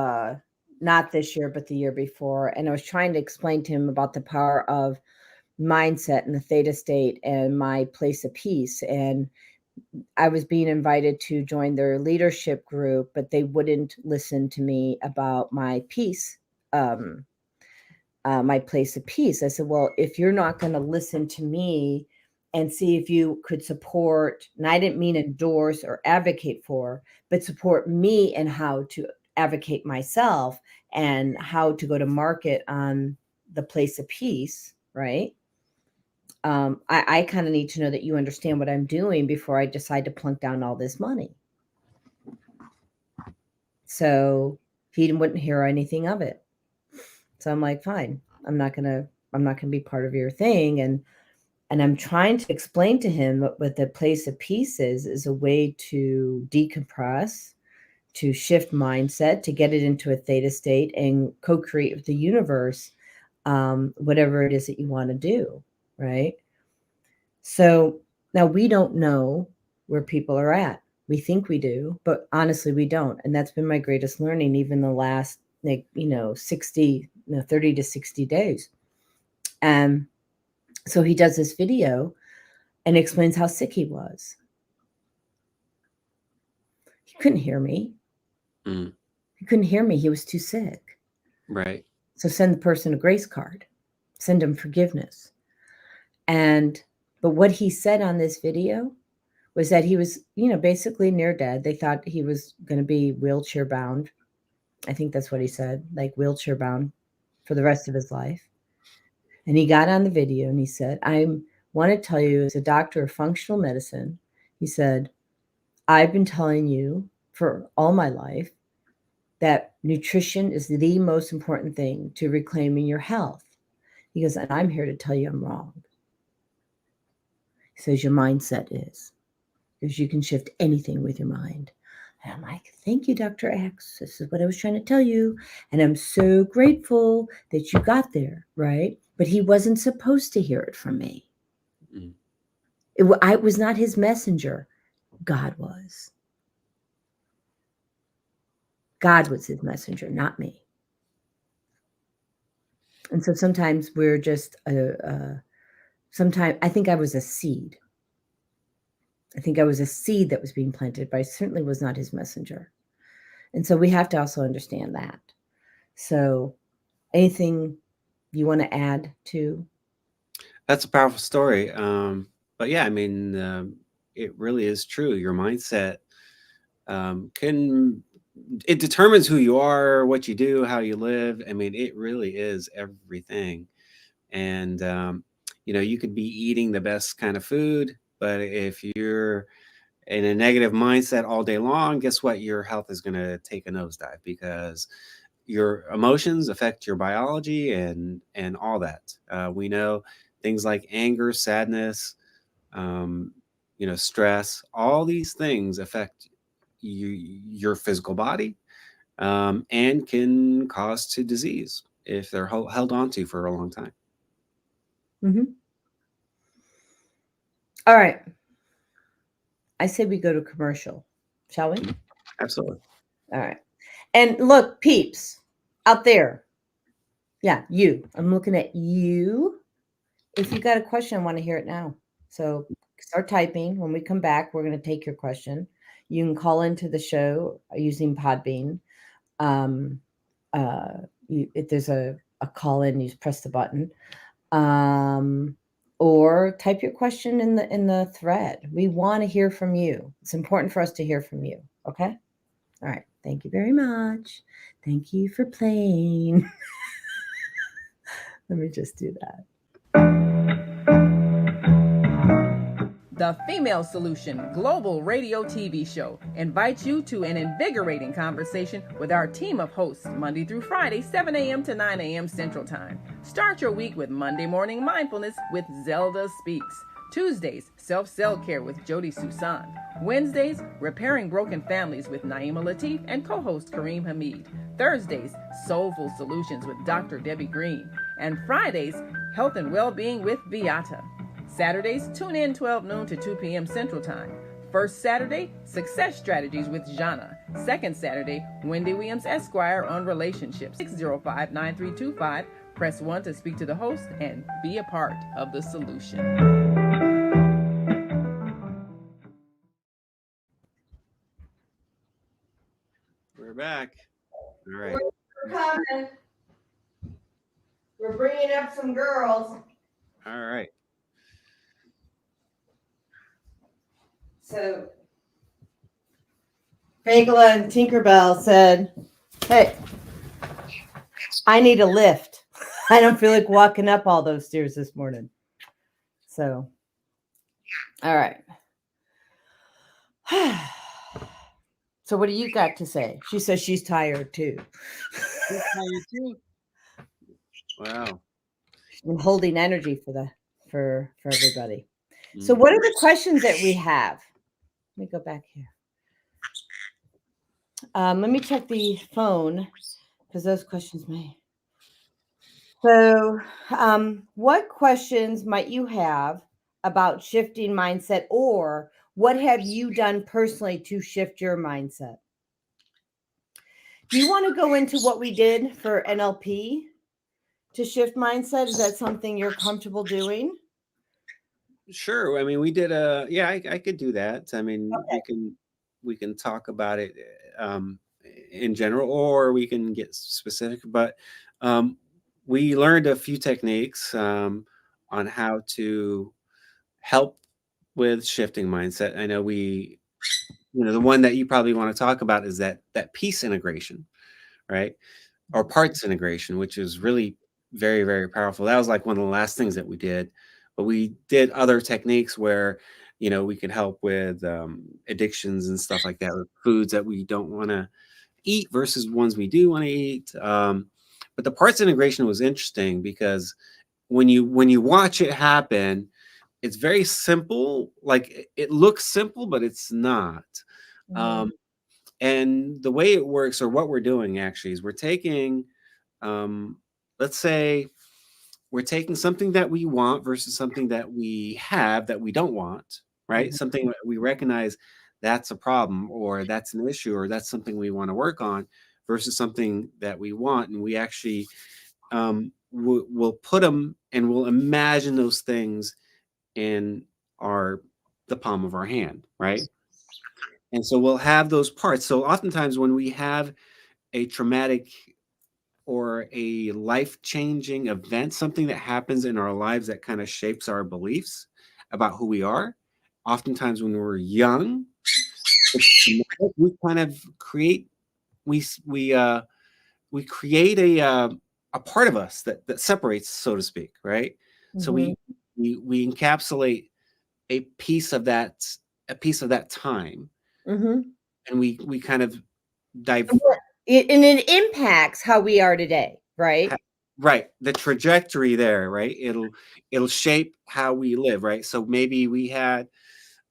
not this year, but the year before. And I was trying to explain to him about the power of mindset and the theta state and my place of peace. And I was being invited to join their leadership group, but they wouldn't listen to me about my peace, my place of peace. I said, well, if you're not going to listen to me and see if you could support, and I didn't mean endorse or advocate for, but support me and how to advocate myself and how to go to market on the place of peace, right? I kind of need to know that you understand what I'm doing before I decide to plunk down all this money. So he wouldn't hear anything of it. So I'm like, fine, I'm not gonna be part of your thing. And I'm trying to explain to him what the place of peace is a way to decompress, to shift mindset, to get it into a theta state and co-create with the universe, whatever it is that you want to do, right? So now we don't know where people are at. We think we do, but honestly, we don't. And that's been my greatest learning, even the last, 30 to 60 days. And so he does this video and explains how sick he was. He couldn't hear me. He couldn't hear me. He was too sick. Right. So send the person a grace card, send him forgiveness. But what he said on this video was that he was, basically near dead. They thought he was going to be wheelchair bound. I think that's what he said, like wheelchair bound for the rest of his life. And he got on the video and he said, I want to tell you, as a doctor of functional medicine, he said, I've been telling you for all my life that nutrition is the most important thing to reclaiming your health. He goes, and I'm here to tell you I'm wrong. He says, your mindset is, because you can shift anything with your mind. And I'm like, thank you, Dr. X. This is what I was trying to tell you. And I'm so grateful that you got there, right? But he wasn't supposed to hear it from me. Mm. I was not his messenger. God was. God was his messenger, not me. And so sometimes we're just, sometimes I think I was a seed. I think I was a seed that was being planted, but I certainly was not his messenger. And so we have to also understand that. So anything you want to add to? That's a powerful story. But yeah, I mean, it really is true. Your mindset it determines who you are, what you do, how you live. I mean, it really is everything. And, you could be eating the best kind of food, but if you're in a negative mindset all day long, guess what? Your health is going to take a nosedive because your emotions affect your biology and all that. We know things like anger, sadness, um, stress. All these things affect your physical body, and can cause to disease if they're held on to for a long time. Mm-hmm. All right. I say we go to commercial, shall we? Absolutely. All right. And look, peeps out there. Yeah, you. I'm looking at you. If you got a question, I want to hear it now. So start typing. When we come back, we're going to take your question. You can call into the show using Podbean. If there's a call in, you just press the button. Or type your question in the thread. We want to hear from you. It's important for us to hear from you. Okay? All right. Thank you very much. Thank you for playing. Let me just do that. The Female Solution Global Radio TV Show invites you to an invigorating conversation with our team of hosts Monday through Friday, 7 a.m. to 9 a.m. Central Time. Start your week with Monday Morning Mindfulness with Zelda Speaks. Tuesdays, Self-Cell Care with Jodi Susan. Wednesdays, Repairing Broken Families with Naima Latif and co-host Kareem Hamid. Thursdays, Soulful Solutions with Dr. Debbie Green. And Fridays, Health and Wellbeing with Beata. Saturdays, tune in 12 noon to 2 p.m. Central Time. First Saturday, Success Strategies with Jana. Second Saturday, Wendy Williams Esquire on relationships. 605-9325. Press 1 to speak to the host and be a part of the solution. We're back. All right. We're coming. We're bringing up some girls. All right. So Bagela and Tinkerbell said, hey, I need a lift. I don't feel like walking up all those stairs this morning. So, all right. So what do you got to say? She says she's tired too. She's tired too. Wow. I'm holding energy for everybody. So what are the questions that we have? Let me go back here. Let me check the phone because those questions may. So what questions might you have about shifting mindset, or what have you done personally to shift your mindset? Do you want to go into what we did for NLP to shift mindset? Is that something you're comfortable doing? Sure. I mean, we did I could do that. I mean, Okay. we can talk about it in general, or we can get specific, but we learned a few techniques on how to help with shifting mindset. I know the one that you probably want to talk about is that piece integration, right? Or parts integration, which is really very, very powerful. That was like one of the last things that we did. But we did other techniques where, we could help with addictions and stuff like that, with foods that we don't want to eat versus ones we do want to eat. But the parts integration was interesting because when you watch it happen, it's very simple. Like it looks simple, but it's not. Um, and the way it works, or what we're doing actually, is we're taking, let's say, we're taking something that we want versus something that we have that we don't want, right? Mhm. Something that we recognize that's a problem, or that's an issue, or that's something we want to work on, versus something that we want. And we actually we'll put them, and we'll imagine those things in the palm of our hand, right? And so we'll have those parts. So oftentimes when we have a traumatic or a life-changing event, something that happens in our lives that kind of shapes our beliefs about who we are, oftentimes when we're young, we kind of create we create a part of us that separates, so to speak, right? So Mhm. we encapsulate a piece of that time, Mhm. and we kind of dive And it impacts how we are today, right? right, the trajectory there, right? It'll shape how we live, right? So maybe we had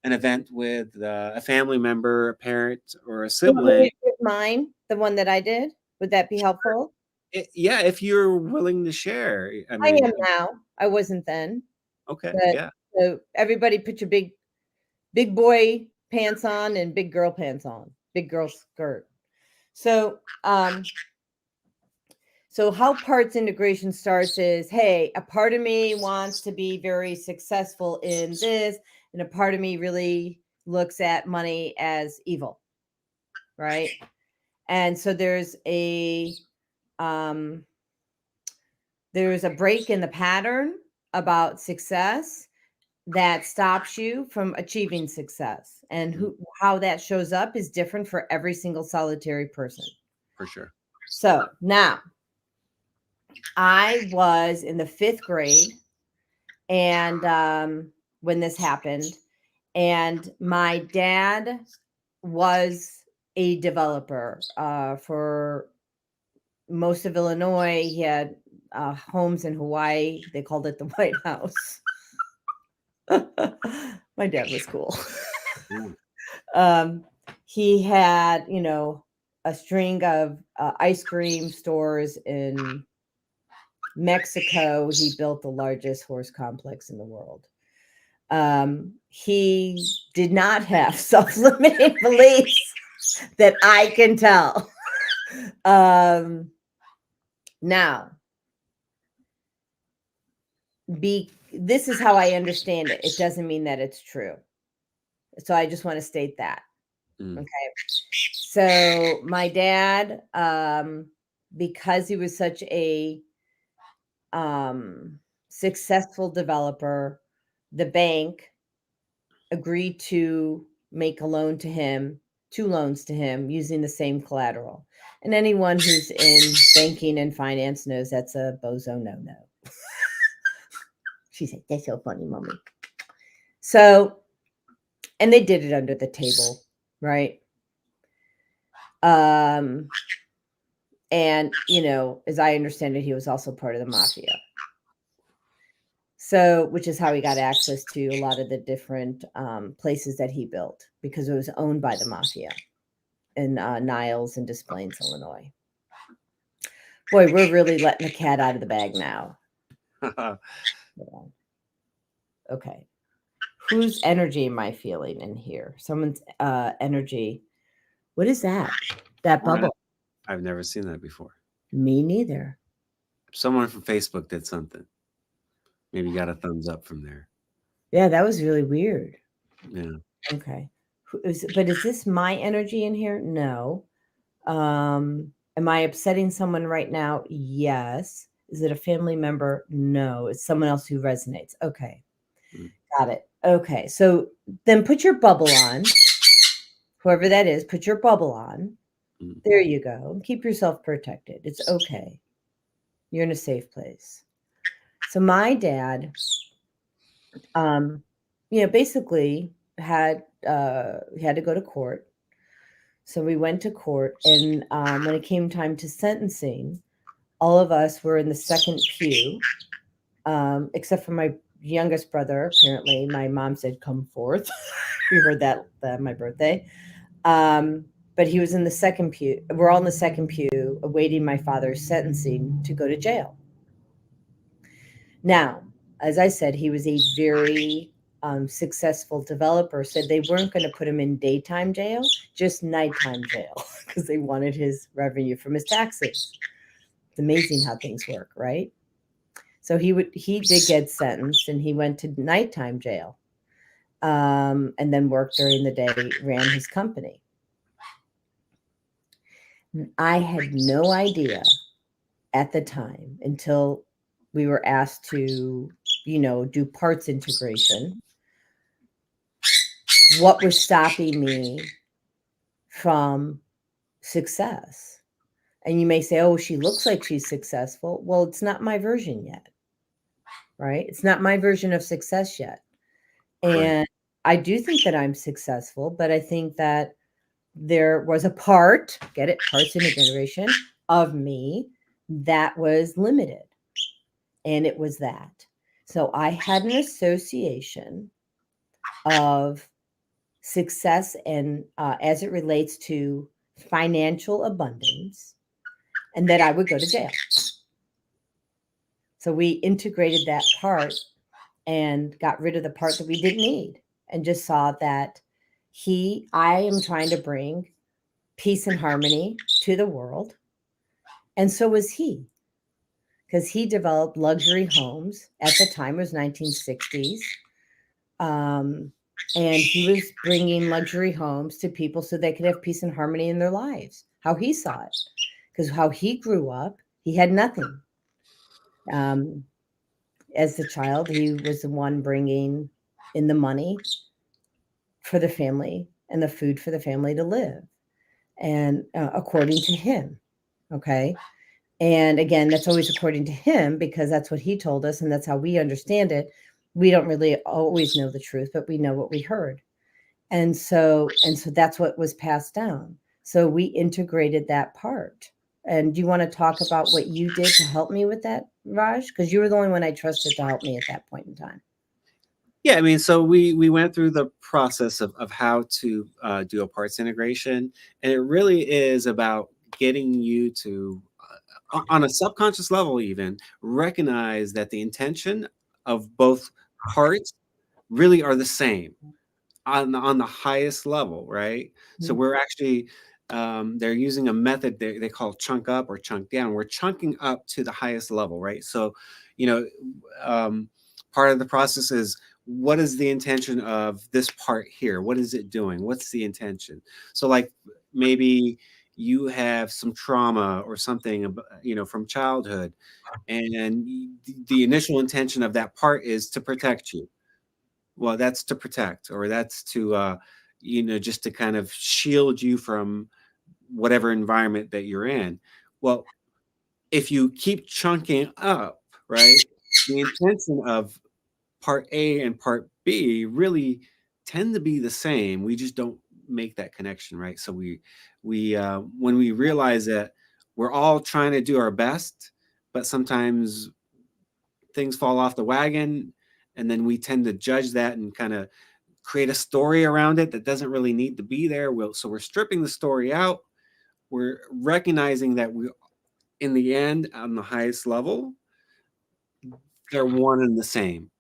an event with a family member, a parent, or a You want me sibling. to give mine, the one that I did? Would that be helpful? Yeah, if you're willing to share, I I mean, am now. I wasn't then. okay, But yeah. so everybody put your big boy pants on and big girl pants on, big girl skirt. So so how parts integration starts is, hey, a part of me wants to be very successful in this, and a part of me really looks at money as evil, right? And so um there's a break in the pattern about success that stops you from achieving success. And how that shows up is different for every single solitary person. For sure. So now I was in the 5th grade, and when this happened, and my dad was a developer for most of Illinois. He had homes in Hawaii. They called it the White House. My dad was cool. Yeah. um, he had, a string of ice cream stores in Mexico. He built the largest horse complex in the world. He did not have self-limiting beliefs that I can tell. Now, this is how I understand it. It doesn't mean that it's true. So I just want to state that. Mm. Okay. So my dad, because he was such a successful developer, the bank agreed to make a loan to him, 2 loans to him using the same collateral. And anyone who's in banking and finance knows that's a bozo no-no. She said, "That's so funny, mommy." So, and they did it under the table, right? And, as I understand it, he was also part of the mafia. So, which is how he got access to a lot of the different places that he built, because it was owned by the mafia in Niles and Des Plaines, Illinois. Boy, we're really letting the cat out of the bag now. Yeah. Okay. Whose energy am I feeling in here? Someone's energy. What is that? That bubble? I've never seen that before. Me neither. Someone from Facebook did something. Maybe got a thumbs up from there. Yeah, that was really weird. Yeah. Okay. But is this my energy in here? No. Am I upsetting someone right now? Yes. Is it a family member? No. It's someone else who resonates. Okay. Mm. Got it. Okay. So then put your bubble on. Whoever that is, put your bubble on. Mm. There you go. Keep yourself protected. It's okay. You're in a safe place. So my dad, basically he had to go to court. So we went to court, and when it came time to sentencing, all of us were in the second pew, except for my youngest brother. Apparently, my mom said, "Come forth." We heard that my birthday. But he was in the second pew. We're all in the second pew, awaiting my father's sentencing to go to jail. Now, as I said, he was a very successful developer. So they weren't going to put him in daytime jail, just nighttime jail, because they wanted his revenue from his taxes. It's amazing how things work, right? So he did get sentenced, and he went to nighttime jail, and then worked during the day, ran his company. I had no idea at the time, until we were asked to, do parts integration, what was stopping me from success. And you may say, "Oh, she looks like she's successful." Well, it's not my version yet, right? It's not my version of success yet. And I do think that I'm successful, but I think that there was a parts integration of me that was limited. And it was that. So I had an association of success, and as it relates to financial abundance, and that I would go to jail. So we integrated that part and got rid of the part that we didn't need, and just saw that I am trying to bring peace and harmony to the world. And so was he, because he developed luxury homes. At the time, it was 1960s. And he was bringing luxury homes to people so they could have peace and harmony in their lives, how he saw it. Because how he grew up, he had nothing. As a child, he was the one bringing in the money for the family and the food for the family to live. And according to him, okay? And again, that's always according to him, because that's what he told us, and that's how we understand it. We don't really always know the truth, but we know what we heard. And so that's what was passed down. So we integrated that part. And do you want to talk about what you did to help me with that, Raj? Because you were the only one I trusted to help me at that point in time. Yeah, I mean, so we went through the process of how to do a parts integration, and it really is about getting you to, on a subconscious level, even recognize that the intention of both parts really are the same on the highest level, right? So we're actually they're using a method they call chunk up or chunk down. We're chunking up to the highest level, right? So, you know, part of the process is, what is the intention of this part here? What is it doing? What's the intention? So, like, maybe you have some trauma or something, from childhood, and the initial intention of that part is to protect you. Well, that's to protect, or that's to, just to kind of shield you from whatever environment that you're in. Well, if you keep chunking up, right, the intention of part A and part B really tend to be the same. We just don't make that connection, right? So we when we realize that we're all trying to do our best, but sometimes things fall off the wagon, and then we tend to judge that and kind of create a story around it that doesn't really need to be there. So we're stripping the story out. We're recognizing that we, in the end, on the highest level, they're one and the same.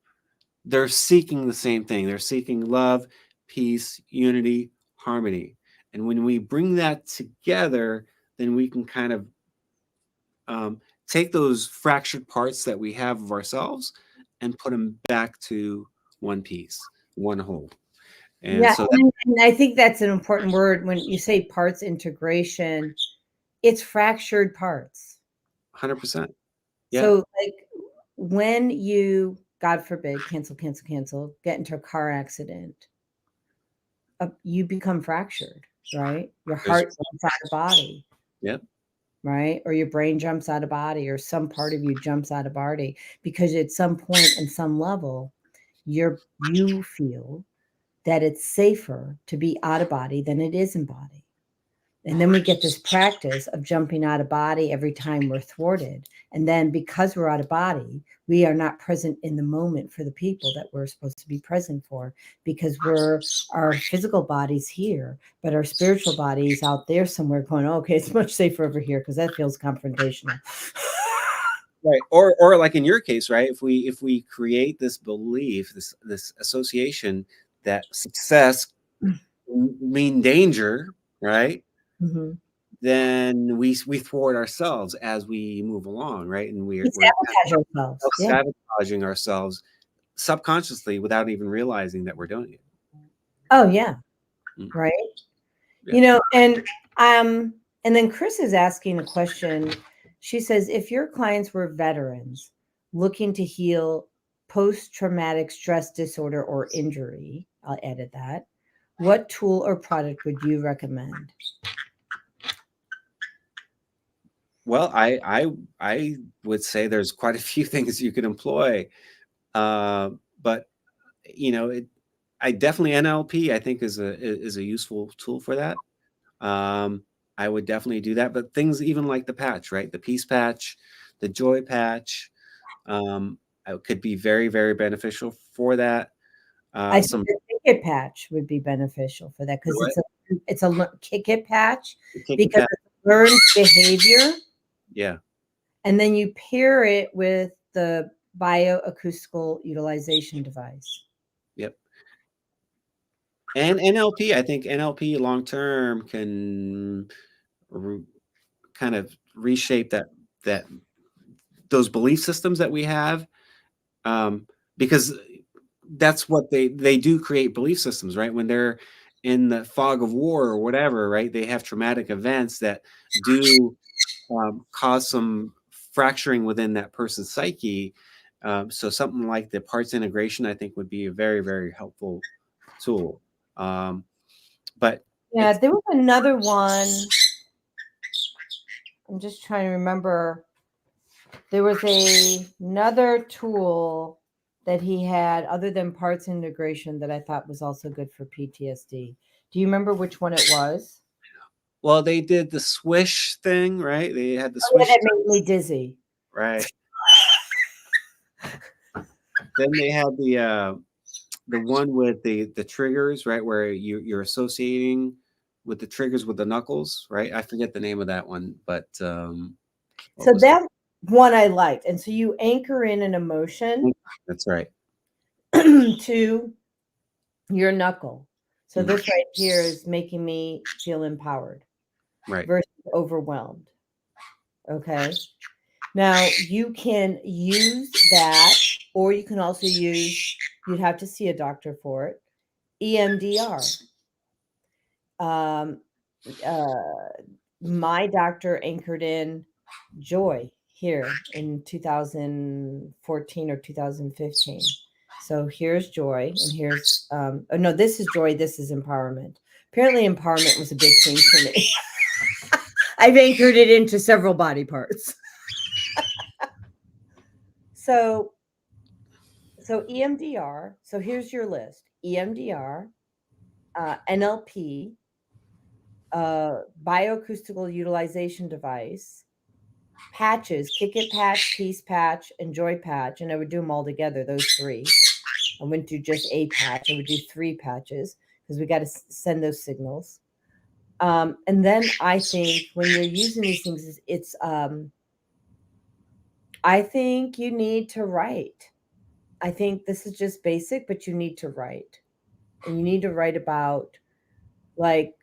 They're seeking the same thing. They're seeking love, peace, unity, harmony. And when we bring that together, then we can kind of take those fractured parts that we have of ourselves and put them back to one piece, one whole. And Yeah, so and I think that's an important word when you say parts integration. It's fractured parts. 100%. Yeah. So, like, when you, God forbid, cancel, get into a car accident, you become fractured, right? Your heart's inside the body. Yep. right? Or your brain jumps out of body, or some part of you jumps out of body, because at some point and some level, you feel that it's safer to be out of body than it is in body. And then we get this practice of jumping out of body every time we're thwarted. And then because we're out of body, we are not present in the moment for the people that we're supposed to be present for, because our physical body's here, but our spiritual body's out there somewhere going, oh, okay, it's much safer over here because that feels confrontational. Right. Or like in your case, right? If we create this belief, this association that success mean danger, right? Mm-hmm. Then we thwart ourselves as we move along, right? And we're sabotage ourselves. Yeah. sabotaging ourselves subconsciously without even realizing that we're doing it. Oh yeah. Mm. Right. Yeah. And then Chris is asking a question. She says, if your clients were veterans looking to heal post-traumatic stress disorder or injury, I'll edit that, what tool or product would you recommend? Well, I would say there's quite a few things you could employ, but I definitely NLP I think is a useful tool for that. I would definitely do that. But things even like the patch, right? The peace patch, the joy patch, could be very, very beneficial for that. I think Some the kick it patch would be beneficial for that, because it's a kick it patch, because it's learned behavior. Yeah. And then you pair it with the bioacoustical utilization device. Yep. And NLP, I think NLP long term can kind of reshape that those belief systems that we have, because that's what they do, create belief systems, right? When they're in the fog of war or whatever, right? They have traumatic events that do cause some fracturing within that person's psyche. So something like the parts integration, I think, would be a very, very helpful tool. But yeah, there was another one. I'm just trying to remember. There was another tool that he had other than parts integration that I thought was also good for PTSD. Do you remember which one it was? well, they did the swish thing, right? They had the Oh, yeah, swish, that made me dizzy. right? Then they had the one with the triggers, right, where you're associating with the triggers with the knuckles, right? I forget the name of that one, but so that one I liked. And so you anchor in an emotion. That's right. To your knuckle. So this right here is making me feel empowered, right, versus overwhelmed. Okay. Now you can use that, or you can also use, you'd have to see a doctor for it, EMDR. My doctor anchored in joy here in 2014 or 2015. So here's joy, and here's oh no, this is joy, this is empowerment. Apparently empowerment was a big thing for me. I've anchored it into several body parts. So EMDR, so here's your list: EMDR, NLP, bioacoustical utilization device, patches, kick it patch, peace patch, and joy patch. And I would do them all together, those three. I wouldn't do just a patch. I would do 3 patches, because we got to send those signals. And then I think when you're using these things, it's I think you need to write. I think this is just basic, but you need to write. And you need to write about like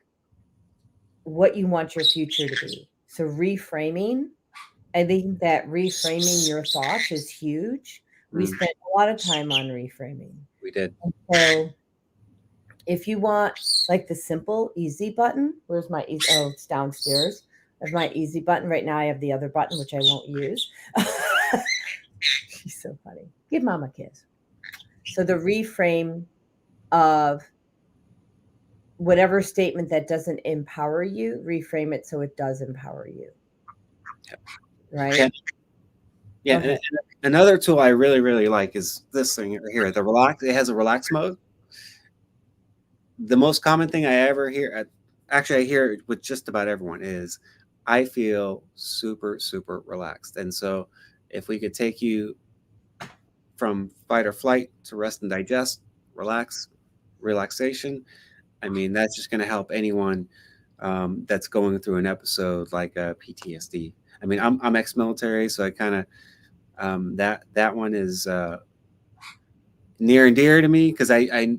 what you want your future to be. So reframing, I think that reframing your thoughts is huge. We spent a lot of time on reframing. We did. So if you want like the simple easy button, where's my easy? Oh, it's downstairs. There's my easy button. Right now I have the other button, which I won't use. She's so funny. Give mom a kiss. So the reframe of whatever statement that doesn't empower you, reframe it so it does empower you. right? Yeah. Yeah. Okay. And another tool I really, really like is this thing right here. The relax. It has a relax mode. The most common thing I ever hear, actually, I hear it with just about everyone, is I feel super, super relaxed. And so, if we could take you from fight or flight to rest and digest, relaxation, I mean, that's just going to help anyone that's going through an episode like PTSD. I mean, I'm ex-military, so I kind of that one is near and dear to me because I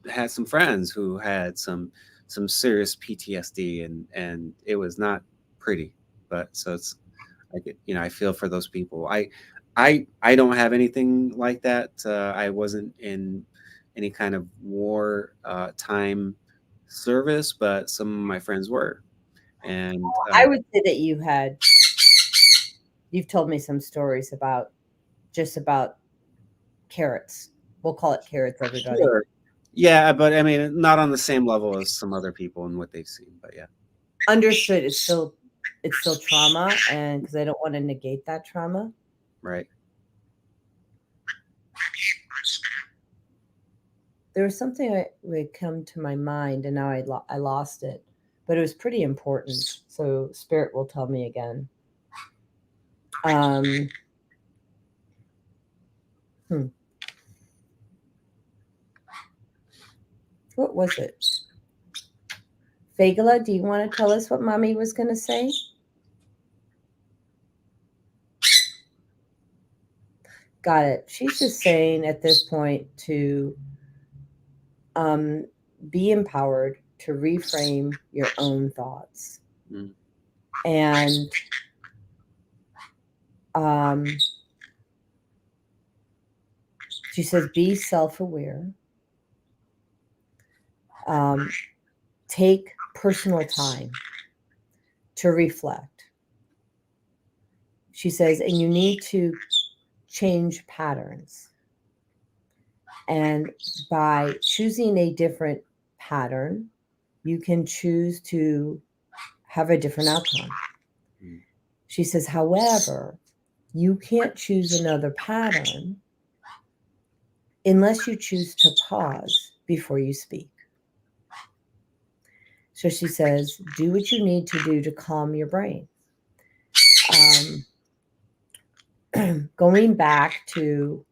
had some friends who had some serious PTSD and it was not pretty. But so it's like I feel for those people. I don't have anything like that. I wasn't in any kind of war time service, but some of my friends were. And I would say that you've told me some stories about carrots. We'll call it carrots, everybody. sure, yeah, but I mean, not on the same level as some other people and what they've seen. But yeah, Understood. It's still trauma, and because I don't want to negate that trauma. right. There was something that would come to my mind, and now I lost it, but it was pretty important. So Spirit will tell me again. What was it? Fagala, do you want to tell us what Mommy was going to say? Got it. She's just saying at this point to be empowered to reframe your own thoughts. Mm. And she says, be self-aware. Take personal time to reflect. She says, and you need to change patterns. And by choosing a different pattern, you can choose to have a different outcome. Mm. She says, however, you can't choose another pattern unless you choose to pause before you speak. So she says, do what you need to do to calm your brain. Going back to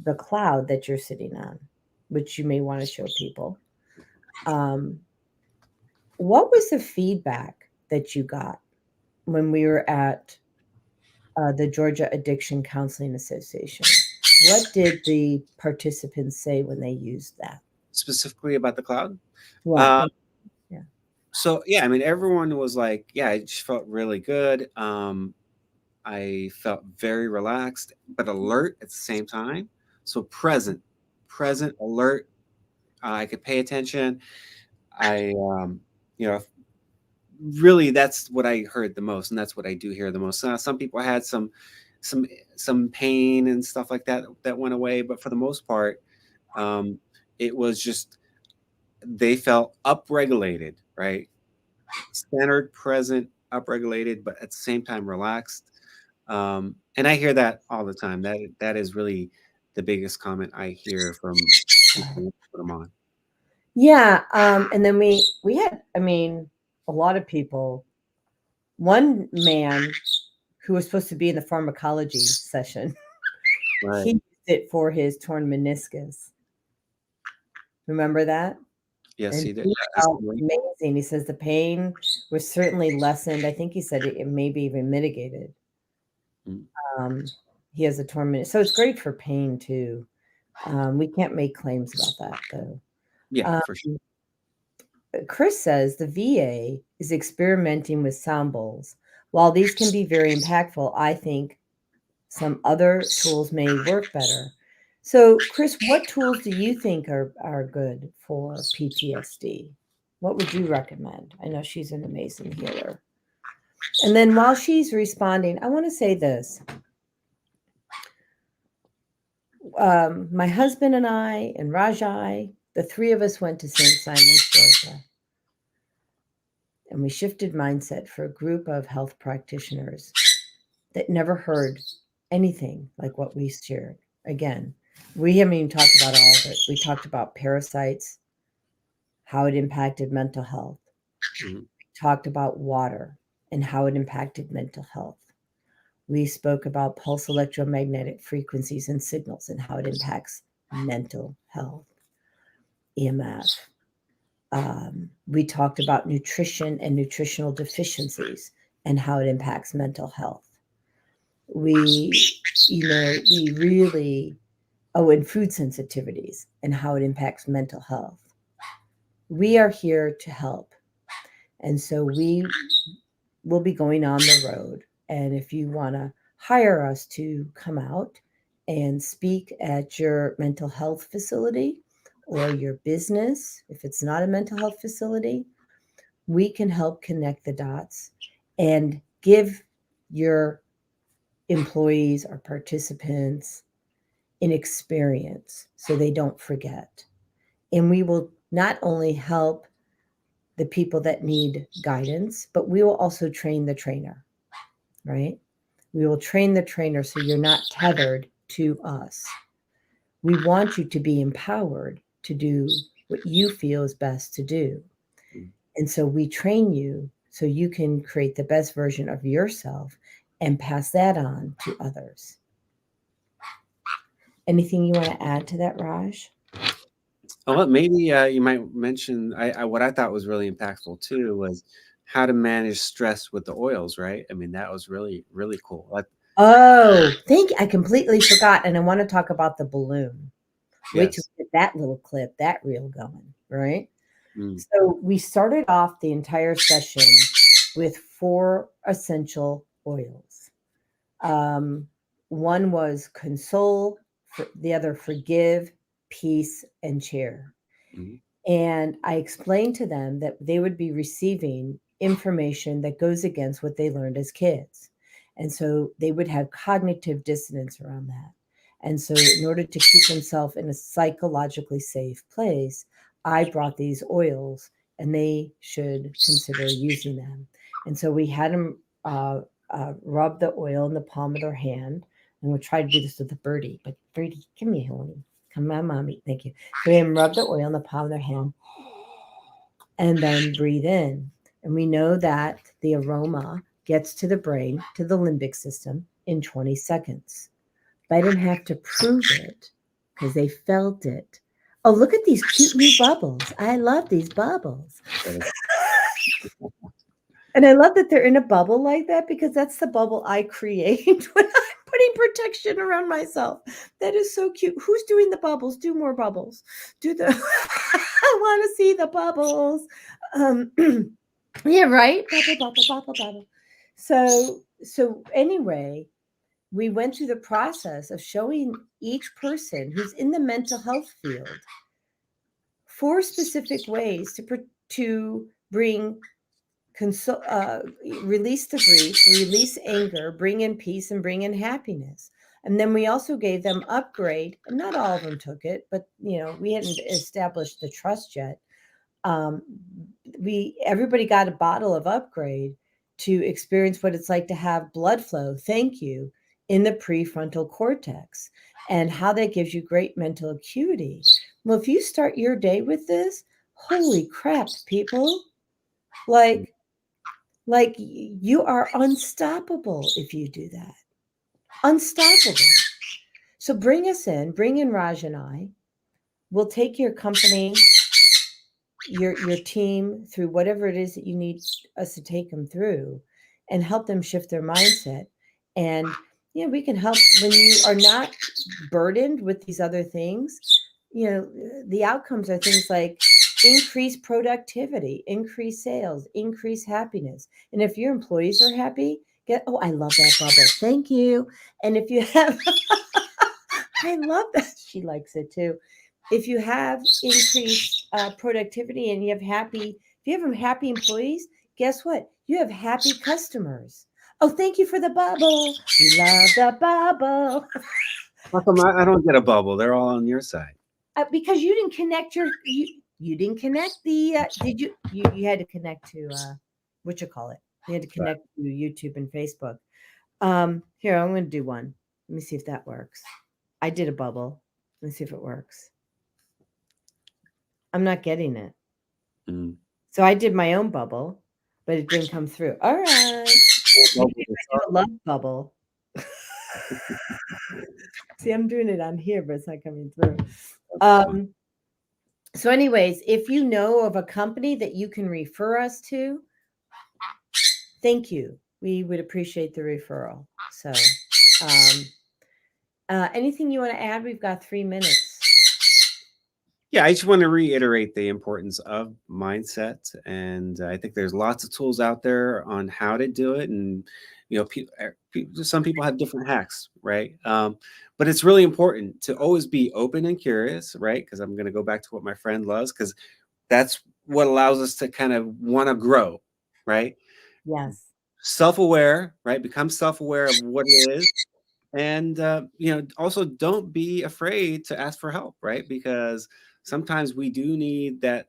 the cloud that you're sitting on, which you may want to show people. What was the feedback that you got when we were at the Georgia Addiction Counseling Association? What did the participants say when they used that? Specifically about the cloud? Well, yeah. So yeah, I mean, everyone was like, yeah, I just felt really good. I felt very relaxed, but alert at the same time. So present, alert. I could pay attention. I, really, that's what I heard the most, and that's what I do hear the most. Some people had some pain and stuff like that that went away, but for the most part, it was just they felt upregulated, right? Centered, present, upregulated, but at the same time relaxed. And I hear that all the time. That is really the biggest comment I hear from people who put them on. Yeah, and then we had, I mean, a lot of people. One man who was supposed to be in the pharmacology session, Right. he used it for his torn meniscus. Remember that? Yes, And he did. he Yeah, felt amazing. He says the pain was certainly lessened. I think he said it maybe even mitigated. Mm. He has a torn meniscus, so it's great for pain too. We can't make claims about that though. Yeah, for sure. Chris says the VA is experimenting with sound bowls. While these can be very impactful, I think some other tools may work better. So, Chris, what tools do you think are good for PTSD? What would you recommend? I know she's an amazing healer. And then while she's responding, I want to say this. My husband and I and Rajai, the three of us went to St. Simon's, Georgia. And we shifted mindset for a group of health practitioners. that never heard anything like what we shared. Again, we haven't even talked about all of it. We talked about parasites, how it impacted mental health. Mhm. Talked about water and how it impacted mental health. We spoke about pulse electromagnetic frequencies and signals and how it impacts mental health, EMF. We talked about nutrition and nutritional deficiencies and how it impacts mental health. We really, and food sensitivities and how it impacts mental health. We are here to help. And so we will be going on the road. And if you want to hire us to come out and speak at your mental health facility or your business, if it's not a mental health facility, we can help connect the dots and give your employees or participants an experience so they don't forget. And we will not only help the people that need guidance, but we will also train the trainer, right? We will train the trainer so you're not tethered to us. We want you to be empowered to do what you feel is best to do. And so we train you so you can create the best version of yourself and pass that on to others. Anything you want to add to that, Raj? Well, maybe you might mention what I thought was really impactful too was how to manage stress with the oils, right? I mean, that was really, really cool. Oh, thank you. I completely forgot. And I want to talk about the balloon. Wait till we get that little clip, that reel going, right? So we started off the entire session with 4 essential oils. One was console, the other forgive, peace, and cheer. And I explained to them that they would be receiving information that goes against what they learned as kids. And so they would have cognitive dissonance around that. And so in order to keep themselves in a psychologically safe place, I brought these oils and they should consider using them. And so we had them rub the oil in the palm of their hand. And we'll try to do this with the birdie. But birdie, come here, honey. Come on, mommy. Thank you. So we have them rub the oil in the palm of their hand and then breathe in. And we know that the aroma gets to the brain, to the limbic system in 20 seconds. But I didn't have to prove it because they felt it. Oh, look at these cute new bubbles. I love these bubbles. And I love that they're in a bubble like that because that's the bubble I create when I'm putting protection around myself. That is so cute. Who's doing the bubbles? Do more bubbles. Do the I want to see the bubbles. Yeah, right? Bubble, bubble, bubble, bubble. So anyway, we went through the process of showing each person who's in the mental health field 4 specific ways to bring release the grief, release anger, bring in peace, and bring in happiness. And then we also gave them upgrade, and not all of them took it, but we hadn't established the trust yet. Everybody got a bottle of upgrade to experience what it's like to have blood flow. Thank you. In the prefrontal cortex, and how that gives you great mental acuity. Well, if you start your day with this, holy crap, people, like you are unstoppable if you do that. Unstoppable. So bring in Raj and I. We'll take your company, your team through whatever it is that you need us to take them through and help them shift their mindset. And we can help when you are not burdened with these other things. The outcomes are things like increased productivity, increased sales, increased happiness. And if your employees are happy, I love that bubble. Thank you. And if you have, I love that. She likes it too. If you have increased productivity and you have happy employees, guess what? You have happy customers. Oh, thank you for the bubble. We love the bubble. How come I don't get a bubble? They're all on your side. Because you didn't connect you didn't connect the did you had to connect to what you call it. You had to connect to YouTube and Facebook. Here, I'm going to do one. Let me see if that works. I did a bubble. Let me see if it works. I'm not getting it. Mm. So I did my own bubble, but it didn't come through. All right. Maybe if I do a love bubble. See, I'm doing it on here, but it's not coming through. So anyways, if you know of a company that you can refer us to, thank you. We would appreciate the referral. So anything you want to add? We've got 3 minutes. Yeah, I just want to reiterate the importance of mindset, and I think there's lots of tools out there on how to do it, and some people have different hacks, right? But it's really important to always be open and curious, right? Because I'm going to go back to what my friend loves, because that's what allows us to kind of want to grow, right? Yes. Self-aware, right? Become self-aware of what it is. And also don't be afraid to ask for help, right? Because sometimes we do need that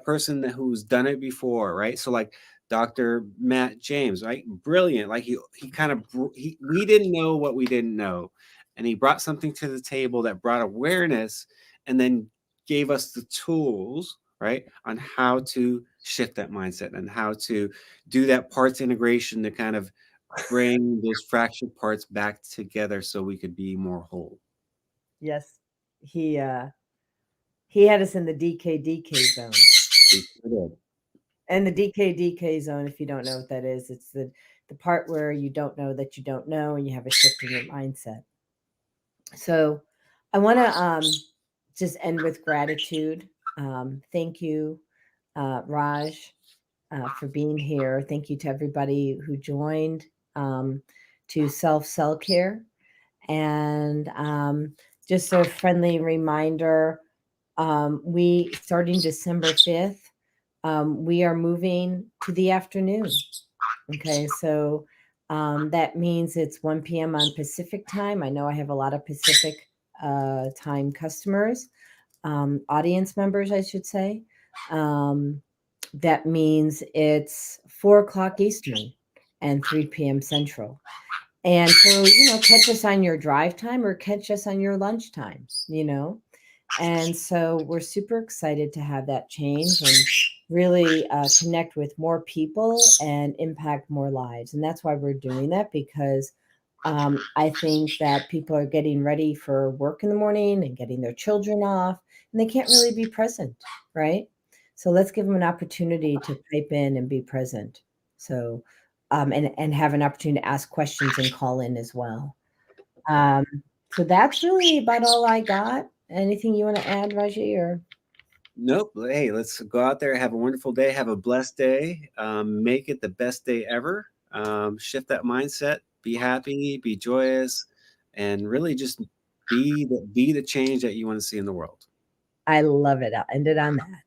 person who's done it before, right? So like Dr. Matt James, right? Brilliant. Like he kind of we didn't know what we didn't know, and he brought something to the table that brought awareness, and then gave us the tools, right, on how to shift that mindset and how to do that parts integration to kind of bring those fractured parts back together so we could be more whole. Yes. He had us in the DK zone. And the DK zone, if you don't know what that is, it's the part where you don't know that you don't know, and you have a shift in your mindset. So I want to just end with gratitude. Thank you, Raj, for being here. Thank you to everybody who joined to Self Care. And just a friendly reminder, we starting December 5th, we are moving to the afternoon. Okay, so that means it's 1 p.m. on Pacific time. I know I have a lot of Pacific time customers, audience members, I should say. That means it's 4 o'clock Eastern and 3 p.m. Central. And so, catch us on your drive time or catch us on your lunch time, And so we're super excited to have that change and really connect with more people and impact more lives. And that's why we're doing that, because I think that people are getting ready for work in the morning and getting their children off, and they can't really be present, right? So let's give them an opportunity to pipe in and be present. So, and have an opportunity to ask questions and call in as well. So that's really about all I got. Anything you want to add, Rajai? Or Nope. Hey, let's go out there, have a wonderful day, have a blessed day, make it the best day ever. Shift that mindset, be happy, be joyous, and really just be the change that you want to see in the world. I love it. I'll end it on that.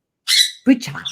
Good job.